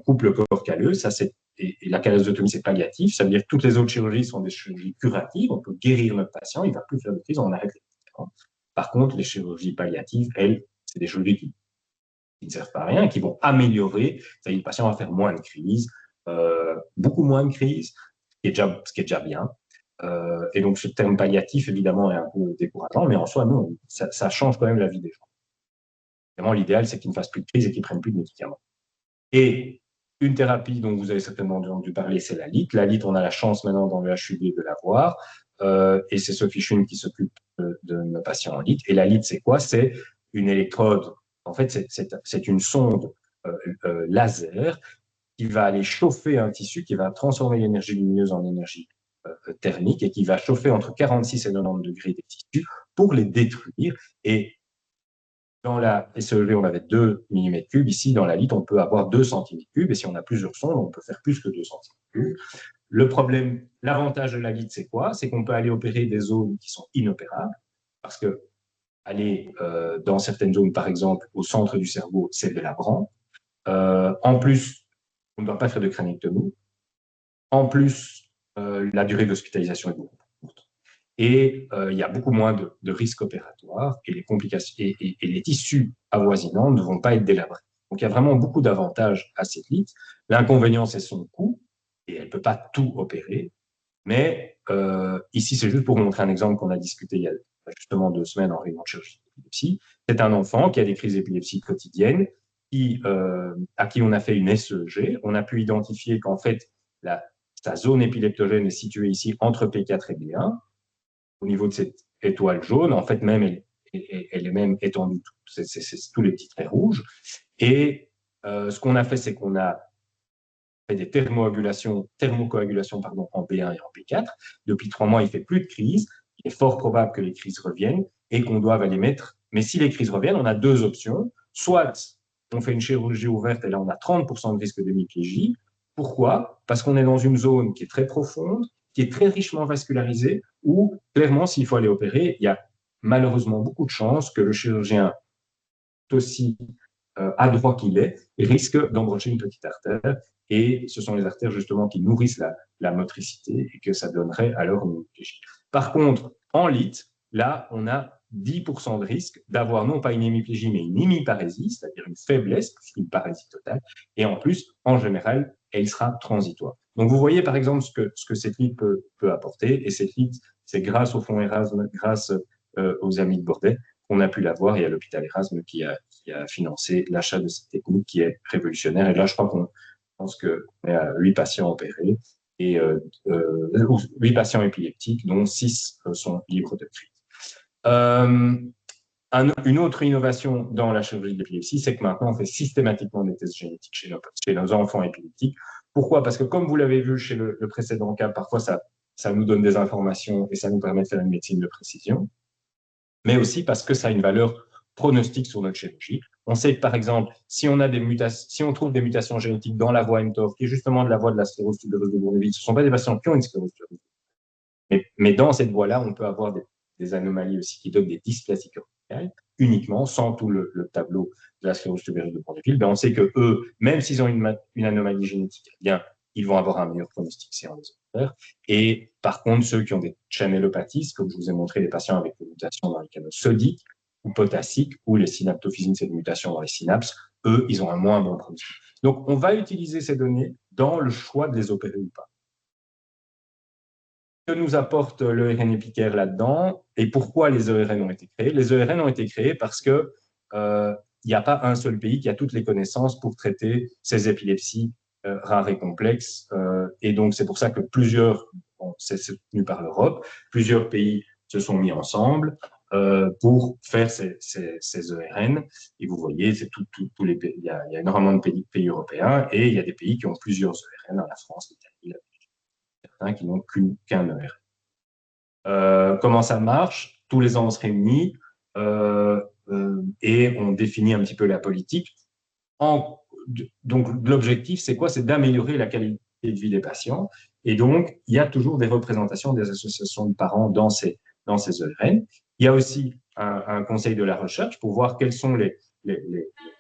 B: coupe le corps calleux. Ça, et la callosotomie, c'est palliatif. Ça veut dire que toutes les autres chirurgies sont des chirurgies curatives. On peut guérir notre patient. Il ne va plus faire de crise. On arrête les médicaments. Par contre, les chirurgies palliatives, elles, c'est des chirurgies qui ne servent pas à rien, qui vont améliorer. C'est-à-dire que le patient va faire moins de crises, beaucoup moins de crises, ce qui est déjà bien. Et donc, ce terme palliatif, évidemment, est un peu décourageant, mais en soi, non, ça change quand même la vie des gens. Évidemment, l'idéal, c'est qu'ils ne fassent plus de crise et qu'ils ne prennent plus de médicaments. Et une thérapie dont vous avez certainement entendu parler, c'est la LIT. La LIT, on a la chance maintenant dans le HUB de l'avoir. Et c'est Sophie Schultz qui s'occupe de nos patients en LIT. Et la LIT, c'est quoi? C'est une électrode. En fait, c'est une sonde laser qui va aller chauffer un tissu, qui va transformer l'énergie lumineuse en énergie thermique et qui va chauffer entre 46 et 90 degrés des tissus pour les détruire. Et Dans la SEEG, on avait 2 mm3. Ici, dans la LIT, on peut avoir 2 cm3. Et si on a plusieurs sondes, on peut faire plus que 2 cm3. Le problème, l'avantage de la LIT, c'est quoi? C'est qu'on peut aller opérer des zones qui sont inopérables. Parce que aller dans certaines zones, par exemple, au centre du cerveau, c'est délabrant. En plus, on ne doit pas faire de crâniectomie. En plus, la durée d'hospitalisation est beaucoup plus courte. Et il y a beaucoup moins de risques opératoires et les complications et les tissus avoisinants ne vont pas être délabrés. Donc il y a vraiment beaucoup d'avantages à cette LIT. L'inconvénient, c'est son coût et elle ne peut pas tout opérer. Mais ici, c'est juste pour vous montrer un exemple qu'on a discuté il y a justement 2 semaines en réunion de chirurgie d'épilepsie. C'est un enfant qui a des crises d'épilepsie quotidiennes, à qui on a fait une SEG. On a pu identifier qu'en fait, sa zone épileptogène est située ici entre P4 et B1, au niveau de cette étoile jaune. En fait, même, elle est même étendue, c'est tous les petits traits rouges. Et ce qu'on a fait, c'est qu'on a fait des thermocoagulations en B1 et en B4. Depuis 3 mois, il ne fait plus de crise. Il est fort probable que les crises reviennent et qu'on doive les mettre. Mais si les crises reviennent, on a 2 options. Soit on fait une chirurgie ouverte et là, on a 30% de risque d'hémiplégie. Pourquoi? Parce qu'on est dans une zone qui est très profonde, qui est très richement vascularisée, où clairement, s'il faut aller opérer, il y a malheureusement beaucoup de chances que le chirurgien, aussi adroit qu'il est, risque d'embrocher une petite artère. Et ce sont les artères justement qui nourrissent la motricité et que ça donnerait alors une hémiplégie. Par contre, en LIT, là, on a 10% de risque d'avoir non pas une hémiplégie, mais une hémiparésie, c'est-à-dire une faiblesse, une parésie totale. Et en plus, en général, elle sera transitoire. Donc, vous voyez par exemple ce que cette LIT peut apporter. Et cette LIT, c'est grâce au fonds Erasme, grâce aux amis de Bordet, qu'on a pu l'avoir, et à l'hôpital Erasme qui a financé l'achat de cette technique qui est révolutionnaire. Et là, je crois qu'on pense qu'on est à 8 patients opérés et 8 patients épileptiques, dont 6 sont libres de crise. Une autre innovation dans la chirurgie de l'épilepsie, c'est que maintenant, on fait systématiquement des tests génétiques chez nos enfants épileptiques. Pourquoi? Parce que comme vous l'avez vu chez le précédent cas, parfois ça nous donne des informations et ça nous permet de faire une médecine de précision, mais aussi parce que ça a une valeur pronostique sur notre chirurgie. On sait que, par exemple, si on trouve des mutations génétiques dans la voie mTOR, qui est justement de la voie de la sclérose tubereuse de Bourneuville, ce ne sont pas des patients qui ont une sclérose tubereuse. Mais dans cette voie-là, on peut avoir des anomalies aussi qui donnent des dysplasies corticales, uniquement, sans tout le tableau de la sclérose tubereuse de Bourneuville. Ben on sait que eux, même s'ils ont une anomalie génétique, bien, ils vont avoir un meilleur pronostic si on les opère. Et par contre, ceux qui ont des channelopathies, comme je vous ai montré, les patients avec des mutations dans les canaux sodiques ou potassiques, ou les synaptophysines, c'est des mutations dans les synapses, eux, ils ont un moins bon pronostic. Donc, on va utiliser ces données dans le choix de les opérer ou pas. Que nous apporte l'ERN Epicaire là-dedans et pourquoi les ERN ont été créés? Les ERN ont été créés parce que il n'y a pas un seul pays qui a toutes les connaissances pour traiter ces épilepsies rares et complexes. Et donc, c'est pour ça que c'est soutenu par l'Europe, plusieurs pays se sont mis ensemble pour faire ces ERN. Et vous voyez, c'est tous les pays. Il y a énormément de pays européens et il y a des pays qui ont plusieurs ERN, la France, l'Italie, certains qui n'ont qu'un ERN. Comment ça marche? Tous les ans, on se réunit et on définit un petit peu la politique. Donc, l'objectif, c'est quoi? C'est d'améliorer la qualité de vie des patients. Et donc, il y a toujours des représentations des associations de parents dans ces ERN. Il y a aussi un conseil de la recherche pour voir quelles sont les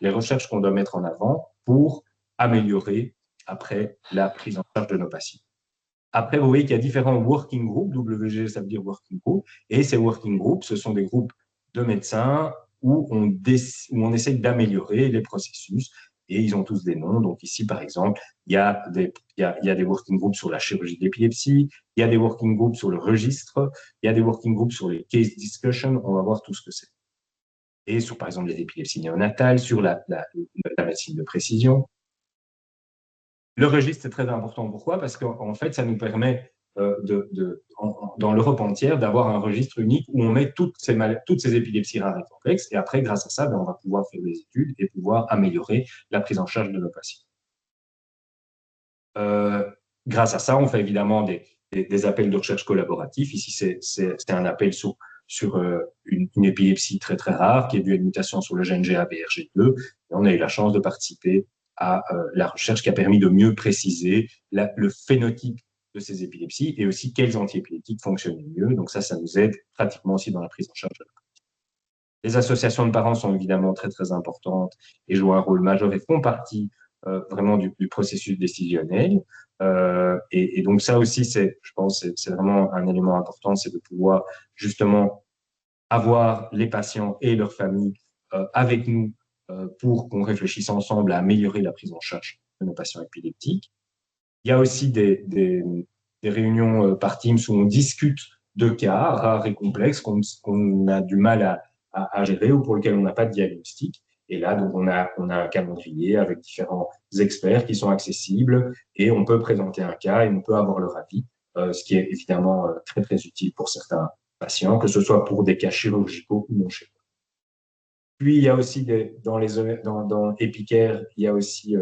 B: recherches qu'on doit mettre en avant pour améliorer après la prise en charge de nos patients. Après, vous voyez qu'il y a différents working groups. WG, ça veut dire working group. Et ces working groups, ce sont des groupes de médecins où on essaye d'améliorer les processus. Et ils ont tous des noms. Donc ici, par exemple, il y a des working groups sur la chirurgie d'épilepsie, il y a des working groups sur le registre, il y a des working groups sur les case discussion. On va voir tout ce que c'est. Et sur, par exemple, les épilepsies néonatales, sur la médecine de précision. Le registre, c'est très important. Pourquoi? Parce qu'en fait, ça nous permet, dans l'Europe entière, d'avoir un registre unique où on met toutes ces épilepsies rares et complexes. Et après, grâce à ça, on va pouvoir faire des études et pouvoir améliorer la prise en charge de nos patients. Grâce à ça, on fait évidemment des appels de recherche collaboratifs. Ici, c'est un appel sur sur une épilepsie très très rare qui est due à une mutation sur le gène GABRG2. Et on a eu la chance de participer à la recherche qui a permis de mieux préciser le phénotype de ces épilepsies et aussi quels antiépileptiques fonctionnent le mieux. Donc ça nous aide pratiquement aussi dans la prise en charge. Les associations de parents sont évidemment très très importantes et jouent un rôle majeur et font partie vraiment du processus décisionnel. Et donc ça aussi, je pense, c'est vraiment un élément important, c'est de pouvoir justement avoir les patients et leurs familles avec nous pour qu'on réfléchisse ensemble à améliorer la prise en charge de nos patients épileptiques. Il y a aussi des réunions par Teams où on discute de cas rares et complexes qu'on a du mal à gérer ou pour lesquels on n'a pas de diagnostic. Et là, donc, on a un calendrier avec différents experts qui sont accessibles et on peut présenter un cas et on peut avoir leur avis, ce qui est évidemment très, très utile pour certains patients, que ce soit pour des cas chirurgicaux ou non chirurgicaux. Puis, il y a aussi dans Epicare, il y a aussi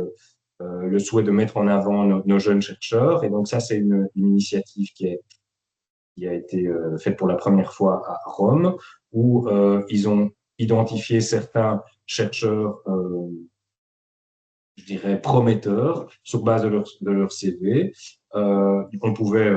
B: le souhait de mettre en avant nos jeunes chercheurs. Et donc, ça, c'est une initiative qui a été faite pour la première fois à Rome, où ils ont identifié certains chercheurs, je dirais, prometteurs sur base de leur CV. On pouvait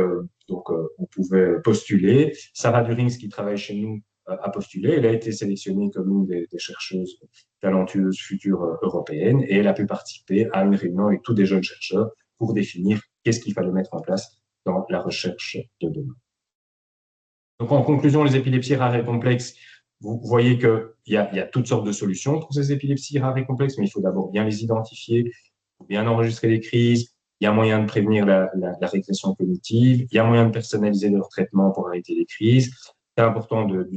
B: postuler. Sarah Durings, qui travaille chez nous, a postulé. Elle a été sélectionnée comme une des chercheuses talentueuses futures européennes et elle a pu participer à une réunion avec tous des jeunes chercheurs pour définir qu'est-ce qu'il fallait mettre en place dans la recherche de demain. Donc, en conclusion, les épilepsies rares et complexes, vous voyez qu'il y a toutes sortes de solutions pour ces épilepsies rares et complexes, mais il faut d'abord bien les identifier, bien enregistrer les crises, il y a moyen de prévenir la régression cognitive, il y a moyen de personnaliser leur traitement pour arrêter les crises. C'est important de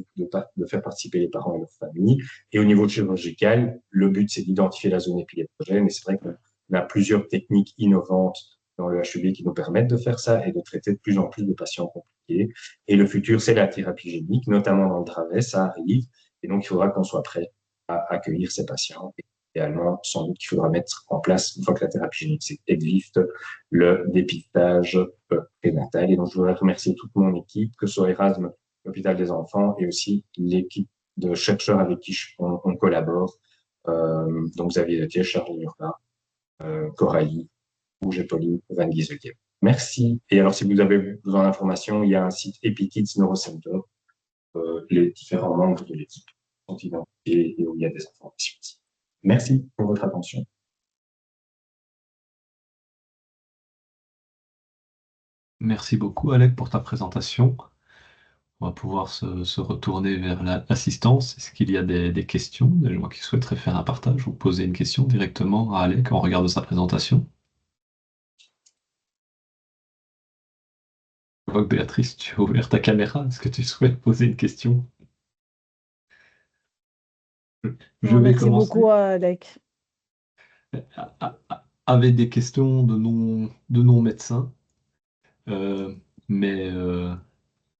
B: faire participer les parents et leurs familles. Et au niveau chirurgical, le but, c'est d'identifier la zone épileptogène. Et c'est vrai qu'on a plusieurs techniques innovantes dans le HEB qui nous permettent de faire ça et de traiter de plus en plus de patients compliqués. Et le futur, c'est la thérapie génique, notamment dans le Dravet, ça arrive. Et donc, il faudra qu'on soit prêt à accueillir ces patients. Idéalement, sans doute qu'il faudra mettre en place, une fois que la thérapie génique existe, le dépistage prénatal. Et donc, je voudrais remercier toute mon équipe, que ce soit Erasme, l'hôpital des enfants, et aussi l'équipe de chercheurs avec qui on collabore. Donc, Xavier Letier, Charles Urbain, Coralie, Rouge et Pauline Van Gieselke. Merci. Et alors, si vous avez besoin d'informations, il y a un site EpiKids Neurocenter. Les différents membres de l'équipe sont identifiés et où il y a des informations aussi. Merci pour votre attention.
A: Merci beaucoup, Alec, pour ta présentation. On va pouvoir se retourner vers l'assistance. Est-ce qu'il y a des questions, des gens qui souhaiteraient faire un partage ou poser une question directement à Alec en regard de sa présentation? Je vois que Béatrice, tu as ouvert ta caméra. Est-ce que tu souhaites poser une question? Je vais
C: Merci
A: commencer.
C: beaucoup, Alec.
A: Avec des questions de non-médecins, mais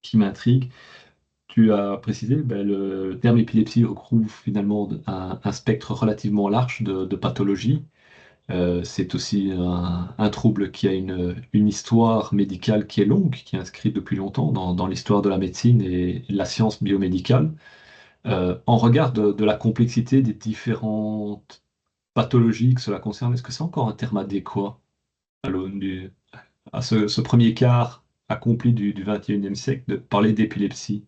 A: qui m'intriguent. Tu as précisé, le terme épilepsie recouvre finalement un spectre relativement large de pathologies. C'est aussi un trouble qui a une histoire médicale qui est longue, qui est inscrite depuis longtemps dans l'histoire de la médecine et la science biomédicale. En regard de la complexité des différentes pathologies que cela concerne, est-ce que c'est encore un terme adéquat à l'aune à ce premier quart accompli du XXIe siècle de parler d'épilepsie?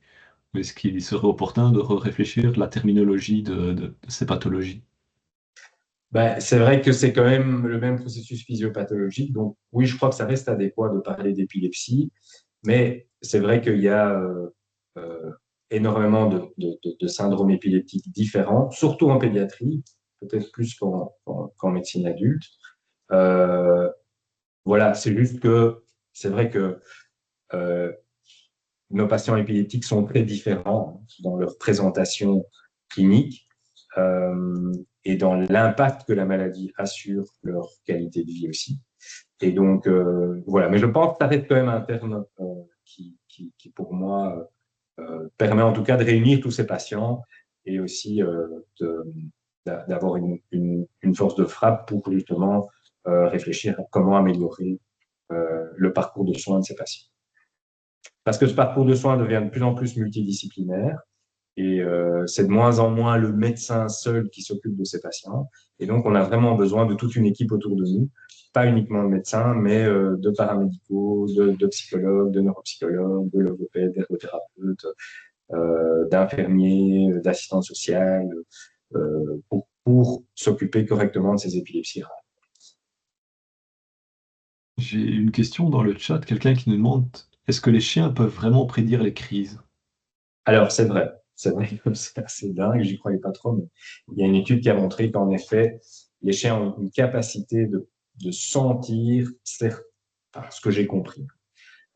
A: Ou est-ce qu'il serait opportun de réfléchir la terminologie de ces pathologies?
B: C'est vrai que c'est quand même le même processus physiopathologique. Donc, oui, je crois que ça reste adéquat de parler d'épilepsie, mais c'est vrai qu'il y a énormément de syndromes épileptiques différents, surtout en pédiatrie, peut-être plus qu'en médecine adulte. Voilà, c'est juste que c'est vrai que nos patients épileptiques sont très différents dans leur présentation clinique et dans l'impact que la maladie a sur leur qualité de vie aussi. Et donc, voilà. Mais je pense que ça reste quand même un terme qui pour moi, permet en tout cas de réunir tous ces patients et aussi d'avoir une force de frappe pour justement réfléchir à comment améliorer le parcours de soins de ces patients. parce que ce parcours de soins devient de plus en plus multidisciplinaire et c'est de moins en moins le médecin seul qui s'occupe de ses patients. Et donc, on a vraiment besoin de toute une équipe autour de nous, pas uniquement de médecins, mais de paramédicaux, de psychologues, de neuropsychologues, de logopèdes, d'ergothérapeutes, d'infirmiers, d'assistants sociaux, pour s'occuper correctement de ces épilepsies rares.
A: J'ai une question dans le chat, quelqu'un qui nous demande, est-ce que les chiens peuvent vraiment prédire les crises?
B: Alors, c'est vrai que c'est assez dingue, j'y croyais pas trop, mais il y a une étude qui a montré qu'en effet, les chiens ont une capacité de sentir, ce que j'ai compris,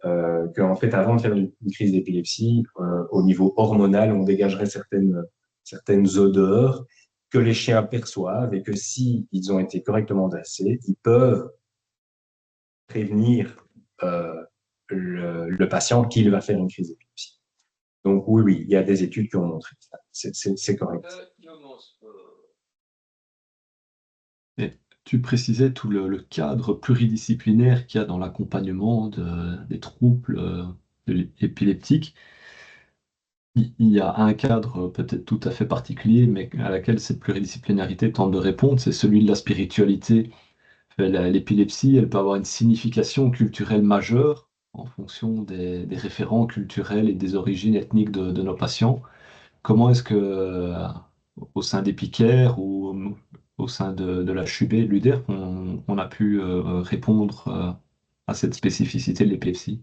B: qu'en fait, avant de faire une crise d'épilepsie, au niveau hormonal, on dégagerait certaines odeurs que les chiens perçoivent et que si ils ont été correctement dressés, ils peuvent prévenir le patient qu'il va faire une crise d'épilepsie. Donc oui, il y a des études qui ont montré ça. C'est correct.
A: Et tu précisais tout le cadre pluridisciplinaire qu'il y a dans l'accompagnement des troubles épileptiques. Il y a un cadre peut-être tout à fait particulier, mais à laquelle cette pluridisciplinarité tente de répondre, c'est celui de la spiritualité. L'épilepsie, elle peut avoir une signification culturelle majeure en fonction des référents culturels et des origines ethniques de nos patients. Comment est-ce que, au sein d'Epicaire ou au sein de la HUB, de l'UDER, on a pu répondre à cette spécificité de l'épilepsie?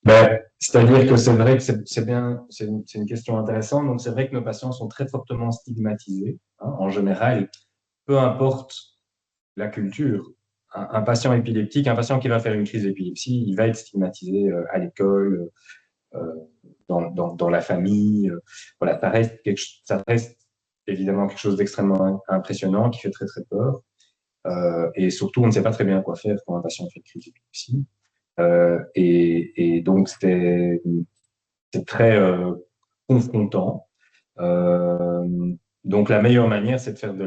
B: Ben, c'est-à-dire que c'est vrai que c'est une question intéressante. Donc, c'est vrai que nos patients sont très fortement stigmatisés, hein, en général, peu importe la culture. Un patient épileptique, un patient qui va faire une crise d'épilepsie, il va être stigmatisé à l'école, euh, dans la famille. Voilà, ça reste évidemment quelque chose d'extrêmement impressionnant qui fait très très peur. Et surtout, on ne sait pas très bien quoi faire quand un patient fait une crise d'épilepsie. Et donc, c'est très confrontant. Donc, la meilleure manière, c'est de faire de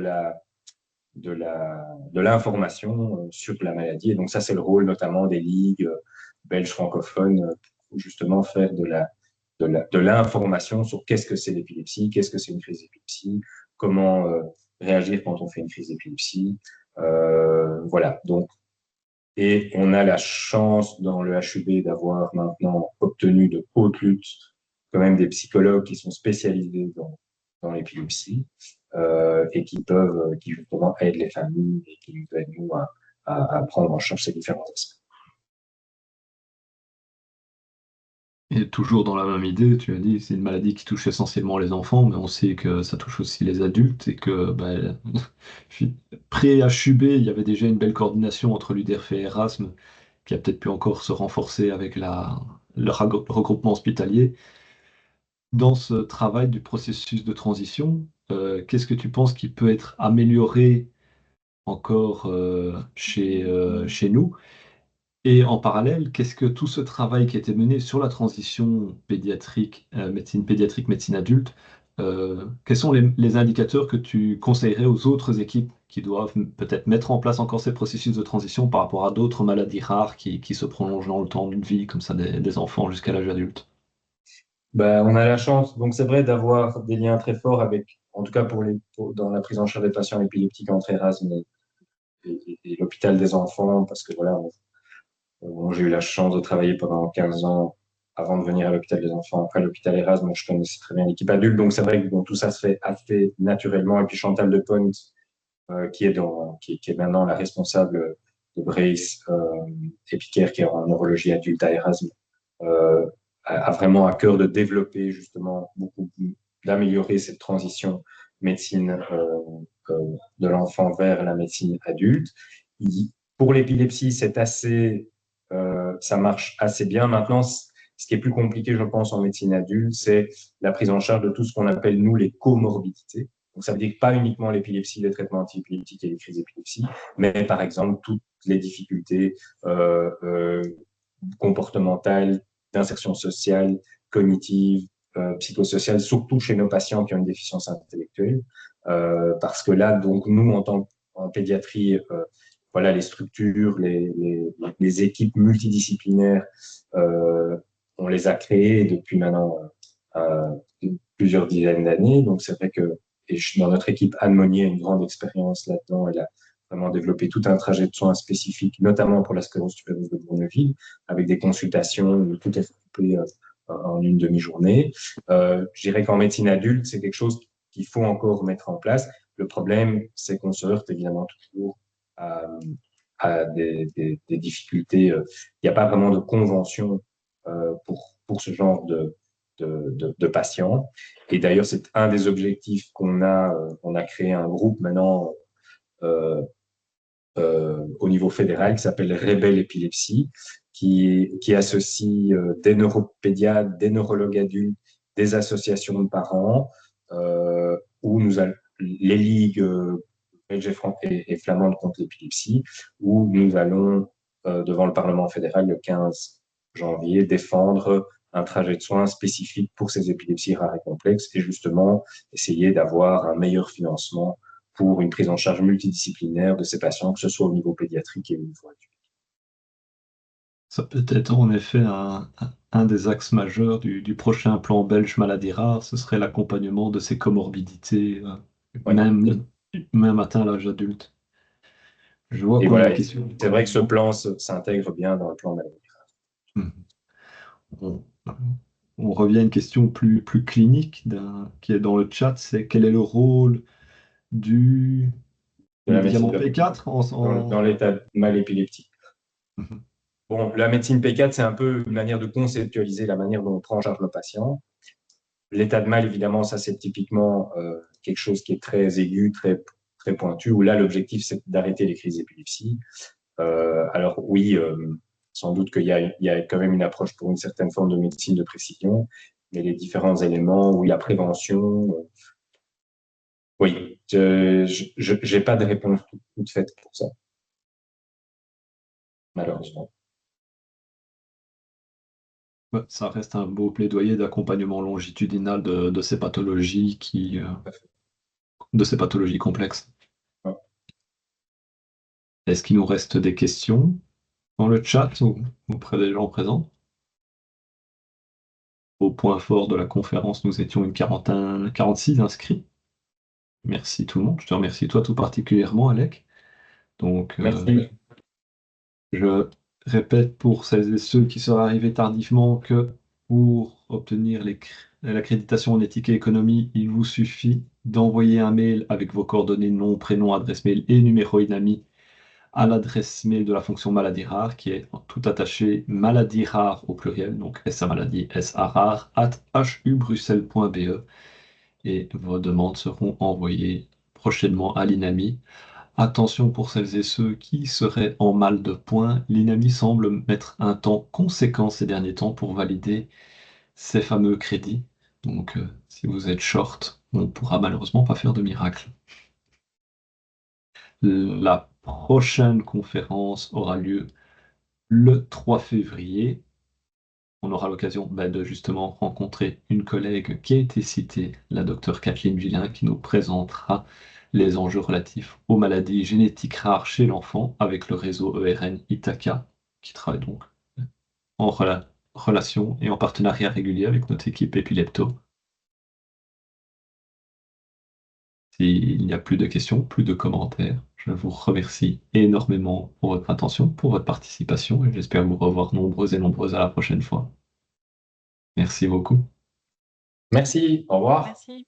B: l'information sur la maladie. Et donc, ça, c'est le rôle notamment des ligues belges francophones pour justement faire de l'information sur qu'est-ce que c'est l'épilepsie, qu'est-ce que c'est une crise d'épilepsie, comment réagir quand on fait une crise d'épilepsie. Voilà. Donc, et on a la chance dans le HUB d'avoir maintenant obtenu de haute lutte quand même des psychologues qui sont spécialisés dans l'épilepsie et qui justement aident les familles et qui nous aident nous à prendre en charge ces différents aspects.
A: Et toujours dans la même idée, tu as dit, c'est une maladie qui touche essentiellement les enfants, mais on sait que ça touche aussi les adultes et que pré-HUB, il y avait déjà une belle coordination entre l'UDERF et Erasme, qui a peut-être pu encore se renforcer avec le regroupement hospitalier. Dans ce travail du processus de transition, qu'est-ce que tu penses qui peut être amélioré encore chez nous? Et en parallèle, qu'est-ce que tout ce travail qui a été mené sur la transition pédiatrique, médecine pédiatrique, médecine adulte, quels sont les indicateurs que tu conseillerais aux autres équipes qui doivent peut-être mettre en place encore ces processus de transition par rapport à d'autres maladies rares qui se prolongent dans le temps d'une vie, comme ça des enfants jusqu'à l'âge adulte?
B: Ben, on a la chance, donc c'est vrai, d'avoir des liens très forts avec, en tout cas dans la prise en charge des patients épileptiques entre Erasme et l'hôpital des enfants, parce que voilà, j'ai eu la chance de travailler pendant 15 ans avant de venir à l'hôpital des enfants, à l'hôpital Erasme, donc je connaissais très bien l'équipe adulte, donc c'est vrai que bon, tout ça se fait assez naturellement. Et puis Chantal De Pont, qui est maintenant la responsable de Brace Epicare, qui est en neurologie adulte à Erasme, a vraiment à cœur de développer justement d'améliorer cette transition médecine de l'enfant vers la médecine adulte. Pour l'épilepsie, ça marche assez bien. Maintenant, ce qui est plus compliqué, je pense, en médecine adulte, c'est la prise en charge de tout ce qu'on appelle, nous, les comorbidités. Donc, ça veut dire pas uniquement l'épilepsie, les traitements antiépileptiques et les crises d'épilepsie, mais par exemple, toutes les difficultés comportementales, d'insertion sociale, cognitive, psychosociale, surtout chez nos patients qui ont une déficience intellectuelle. Parce que là, donc, nous, en pédiatrie, voilà, les structures, les équipes multidisciplinaires on les a créés depuis maintenant plusieurs dizaines d'années. Donc, c'est vrai que dans notre équipe, Anne Monnier a une grande expérience là-dedans. Elle a vraiment développé tout un trajet de soins spécifique, notamment pour la sclérose tubereuse de Bourneville, avec des consultations où tout est occupé en une demi-journée. Je dirais qu'en médecine adulte, c'est quelque chose qu'il faut encore mettre en place. Le problème, c'est qu'on se heurte évidemment toujours à des difficultés. Il n'y a pas vraiment de convention pour ce genre de patients. Et d'ailleurs, c'est un des objectifs qu'on a. On a créé un groupe maintenant au niveau fédéral qui s'appelle Rebelle Épilepsie, qui associe des neuropédiatres, des neurologues adultes, des associations de parents, où les ligues belges et flamandes contre l'épilepsie, où nous allons devant le Parlement fédéral le 15 janvier défendre un trajet de soins spécifique pour ces épilepsies rares et complexes et justement essayer d'avoir un meilleur financement pour une prise en charge multidisciplinaire de ces patients, que ce soit au niveau pédiatrique et au niveau adulte.
A: Ça peut être en effet un des axes majeurs du prochain plan belge maladies rares, ce serait l'accompagnement de ces comorbidités,
B: Ouais.
A: même atteint l'âge adulte. Je vois
B: Et
A: qu'on a
B: voilà,
A: une question.
B: c'est vrai que ce plan s'intègre bien dans le plan maladie rare.
A: On, on revient à une question plus clinique qui est dans le chat, c'est quel est le rôle du
B: De la médecine
A: médicament P4
B: dans l'état de mal épileptique.
A: Mhm.
B: Bon, la médecine P4, c'est un peu une manière de conceptualiser la manière dont on prend en charge le patient. L'état de mal, évidemment, ça c'est typiquement quelque chose qui est très aigu, très pointu, où là l'objectif c'est d'arrêter les crises d'épilepsie. Alors oui, sans doute qu'il y a quand même une approche pour une certaine forme de médecine de précision, mais les différents éléments, oui, la prévention, oui, je n'ai pas de réponse toute faite pour ça, malheureusement.
A: Ouais, ça reste un beau plaidoyer d'accompagnement longitudinal de ces pathologies de ces pathologies complexes.
B: Ouais.
A: Est-ce qu'il nous reste des questions dans le chat ou auprès des gens présents? Au point fort de la conférence, nous étions une 46 inscrits. Merci tout le monde. Je te remercie toi tout particulièrement, Alec. Donc,
B: Merci.
A: je répète pour celles et ceux qui seraient arrivés tardivement que pour obtenir l'accréditation en éthique et économie, il vous suffit d'envoyer un mail avec vos coordonnées, nom, prénom, adresse mail et numéro INAMI à l'adresse mail de la fonction maladie rare qui est tout attaché maladie rare au pluriel, donc SA maladie, SA rare, hubruxelles.be et vos demandes seront envoyées prochainement à l'INAMI. Attention pour celles et ceux qui seraient en mal de points, l'INAMI semble mettre un temps conséquent ces derniers temps pour valider ces fameux crédits. Donc si vous êtes short, on ne pourra malheureusement pas faire de miracle. La prochaine conférence aura lieu le 3 février. On aura l'occasion de justement rencontrer une collègue qui a été citée, la docteure Kathleen Villain, qui nous présentera les enjeux relatifs aux maladies génétiques rares chez l'enfant avec le réseau ERN Ithaca, qui travaille donc en relation et en partenariat régulier avec notre équipe Epilepto. S'il n'y a plus de questions, plus de commentaires, je vous remercie énormément pour votre attention, pour votre participation et j'espère vous revoir nombreux et nombreuses à la prochaine fois. Merci beaucoup.
B: Merci, au revoir.
D: Merci.